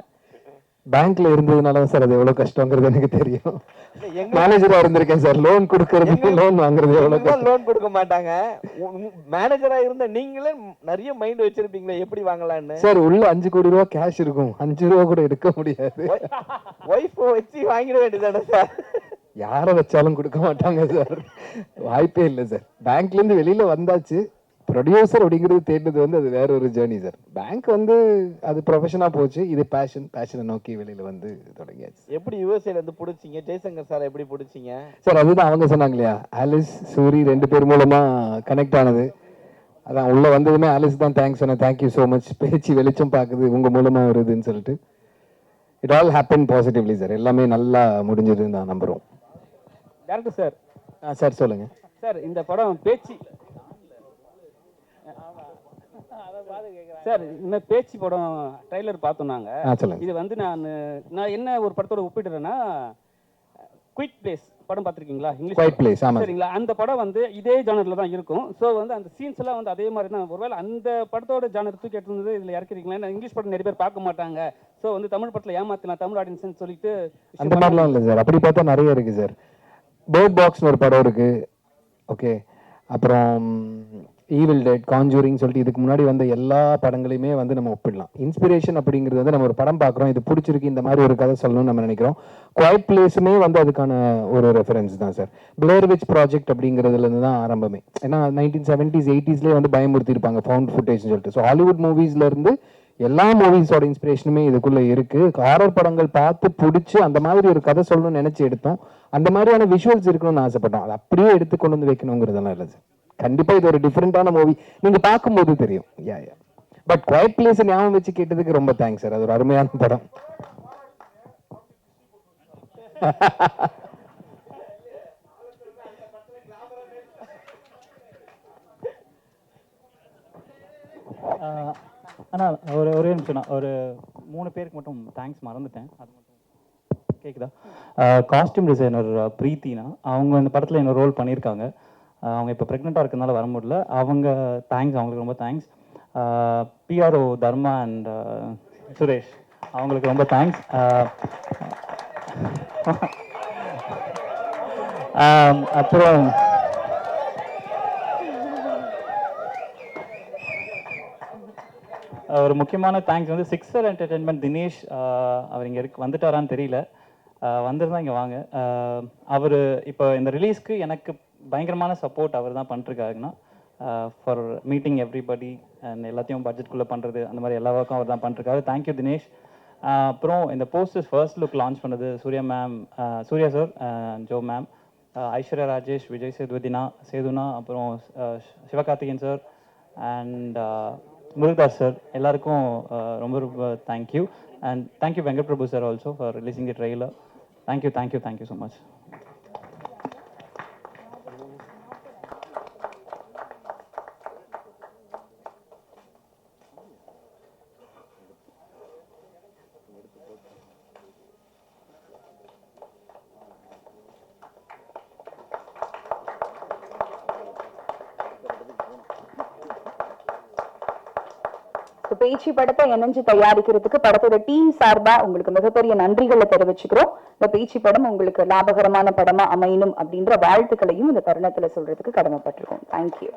பேங்க்ல இருந்ததுனால தான் சார் அது எவ்வளவு கஷ்டங்கிறது எனக்கு தெரியும். மேனேஜரா இருந்திருக்கேன் சார். லோன் கொடுக்கறது லோன் வாங்குறது எவ்வளவு. லோன் கொடுக்க மாட்டாங்க. மேனேஜரா இருந்த நீங்களே நிறைய மைண்ட் வச்சிருப்பீங்களே எப்படி வாங்கலாம்னு. சார் உள்ள 5 கோடி ரூபா கேஷ் இருக்கும், 5 ரூபா கூட எடுக்க முடியாது. ஒய்ஃப் வச்சு வாங்கிட வேண்டியதானே சார்? யாரை வச்சாலும் கொடுக்க மாட்டாங்க சார், வாய்ப்பே இல்லை சார். பேங்க்ல இருந்து வெளியில வந்தாச்சு. ப்ரொடியூசர் அப்படிங்கிறது தேடினது வந்து அது வேற ஒரு ஜேர்னி சார். பேங்க் வந்து அது ப்ரொஃபஷனா போச்சு. இது பேஷனை நோக்கி வெளியில வந்து தொடங்கியாச்சு. எப்படி USA இருந்து பிடிச்சிங்க? ஜெய்சங்கர் சார் எப்படி பிடிச்சிங்க சார்? அதுதான் அவங்க சொன்னாங்க இல்லையா, ஆலிஸ் சூரி 2 பேர் மூலமா கனெக்ட் ஆனது. அதான் உள்ள வந்ததுமே ஆலிஸ் தான் தேங்க்ஸ் சொன்னேன். Thank you so much. பேச்சு வெளிச்சம் பார்க்குது உங்க மூலமா வருதுன்னு சொல்லிட்டு it all happen positively sir. எல்லாமே நல்லா முடிஞ்சதுன்னு நான் நம்புறோம். Director sir. சார் சொல்லுங்க சார். இந்த படம் பேச்சு சார், இந்த பேச்சு படம் ட்ரைலர் பார்த்தோம் நாங்கள். இது வந்து நான் என்ன ஒரு படத்தோட ஒப்பிடுறேன்னா, குயிட் பிளேஸ் படம் பார்த்துருக்கீங்களா? இங்கிலீஷ் சரிங்களா? அந்த படம் வந்து இதே ஜானரில் தான் இருக்கும். ஸோ வந்து அந்த சீன்ஸ் எல்லாம் வந்து அதே மாதிரி தான். ஒருவேளை அந்த படத்தோட ஜானர் தூக்கி எடுத்து இதில் இறக்கிறீங்களா? ஏன்னா இங்கிலீஷ் படம் நிறைய பேர் பார்க்க மாட்டாங்க. ஸோ வந்து தமிழ் படத்தில் ஏமாத்தலாம் தமிழ் ஆடியன்ஸ்னு சொல்லிட்டு அந்த மாதிரிலாம் இல்லை சார். அப்படி பார்த்தா நிறைய இருக்கு சார். பேர்ட் பாக்ஸ்னு ஒரு படம் இருக்கு, ஓகே. அப்புறம் ஈவில் டெட், கான்ஜூரிங் சொல்லிட்டு இதுக்கு முன்னாடி வந்த எல்லா படங்களையுமே வந்து நம்ம ஒப்பிடலாம். இன்ஸ்பிரேஷன் அப்படிங்கிறது வந்து நம்ம ஒரு படம் பார்க்குறோம், இது பிடிச்சிருக்கு, இந்த மாதிரி ஒரு கதை சொல்லணும்னு நம்ம நினைக்கிறோம். குவைட் பிளேஸுமே வந்து அதுக்கான ஒரு ரெஃபரன்ஸ் தான் சார். பிளேர் விச் ப்ராஜெக்ட் அப்படிங்கிறதுலேருந்து தான் ஆரம்பமே. ஏன்னா 1970s 80sலேயே வந்து பயமுறுத்தி இருப்பாங்க ஃபவுண்ட் ஃபுட்டேஜ்னு சொல்லிட்டு. ஸோ ஹாலிவுட் மூவிஸ்லேருந்து எல்லா மூவிஸோட இன்ஸ்பிரேஷனுமே இதுக்குள்ளே இருக்குது. ஹாரர் படங்கள் பார்த்து பிடிச்சி அந்த மாதிரி ஒரு கதை சொல்லணும்னு நினச்சி எடுத்தோம். அந்த மாதிரியான விஷுவல்ஸ் இருக்கணும்னு ஆசைப்பட்டோம். அது அப்படியே எடுத்து கொண்டு வந்து வைக்கணுங்கிறதெல்லாம் இல்லை சார். கண்டிப்பாக இது ஒரு டிஃப்ரெண்ட்டான மூவி, நீங்கள் பார்க்கும்போது தெரியும். பட் குவைட் பிளேஸ் ஞாபகம் வச்சு கேட்டதுக்கு ரொம்ப தேங்க்ஸ் சார். அது ஒரு அருமையான படம். ஆனால் ஒரே நிமிஷம், நான் ஒரு 3 பேருக்கு மட்டும் தேங்க்ஸ் மறந்துட்டேன். அது மட்டும் கேட்குதா? காஸ்டியூம் டிசைனர் பிரீத்தினா, அவங்க இந்த படத்தில் என்ன ரோல் பண்ணியிருக்காங்க. அவங்க இப்போ ப்ரெக்னெண்ட்டாக இருக்கிறதுனால வர முடியல. அவங்க தேங்க்ஸ், அவங்களுக்கு ரொம்ப thanks. PRO Dharma and Suresh, அவங்களுக்கு ரொம்ப தேங்க்ஸ். அப்புறம் ஒரு முக்கியமான தேங்க்ஸ் வந்து சிக்ஸர் என்டர்டெயின்மெண்ட் தினேஷ். அவர் இங்கே வந்துட்டாரான்னு தெரியல. வந்திருந்தா இங்கே வாங்க. அவர் இப்போ இந்த ரிலீஸ்க்கு எனக்கு பயங்கரமான சப்போர்ட் அவர் தான் பண்ணிருக்காருன்னா, ஃபார் மீட்டிங் எவ்ரிபடி அண்ட் எல்லாத்தையும் பட்ஜெட்குள்ளே பண்ணுறது, அந்த மாதிரி எல்லா ஒர்க்கும் அவர் தான் பண்ணிருக்காரு. தேங்க்யூ தினேஷ். அப்புறம் இந்த போஸ்டர்ஸ் ஃபர்ஸ்ட் லுக் லான்ச் பண்ணது Surya ma'am, Surya sir, Jo ma'am, Aishwarya Rajesh, Vijay சேதுனா, அப்புறம் Sivakarthikeyan sir and Murugadoss sir, எல்லாருக்கும் ரொம்ப ரொம்ப thank you. And thank you Venkat Prabhu sir also for releasing the trailer. Thank you so much. பேச்சு படத்தை இணைஞ்சு தயாரிக்கிறதுக்கு படத்தோட டீம் சார்பா உங்களுக்கு மிகப்பெரிய நன்றிகளை தெரிவிச்சுக்கிறோம். இந்த பேச்சு படம் உங்களுக்கு லாபகரமான படமா அமையணும் அப்படின்ற வாழ்த்துக்களையும் இந்த தருணத்துல சொல்றதுக்கு கடமைப்பட்டிருக்கோம். தேங்க்யூ.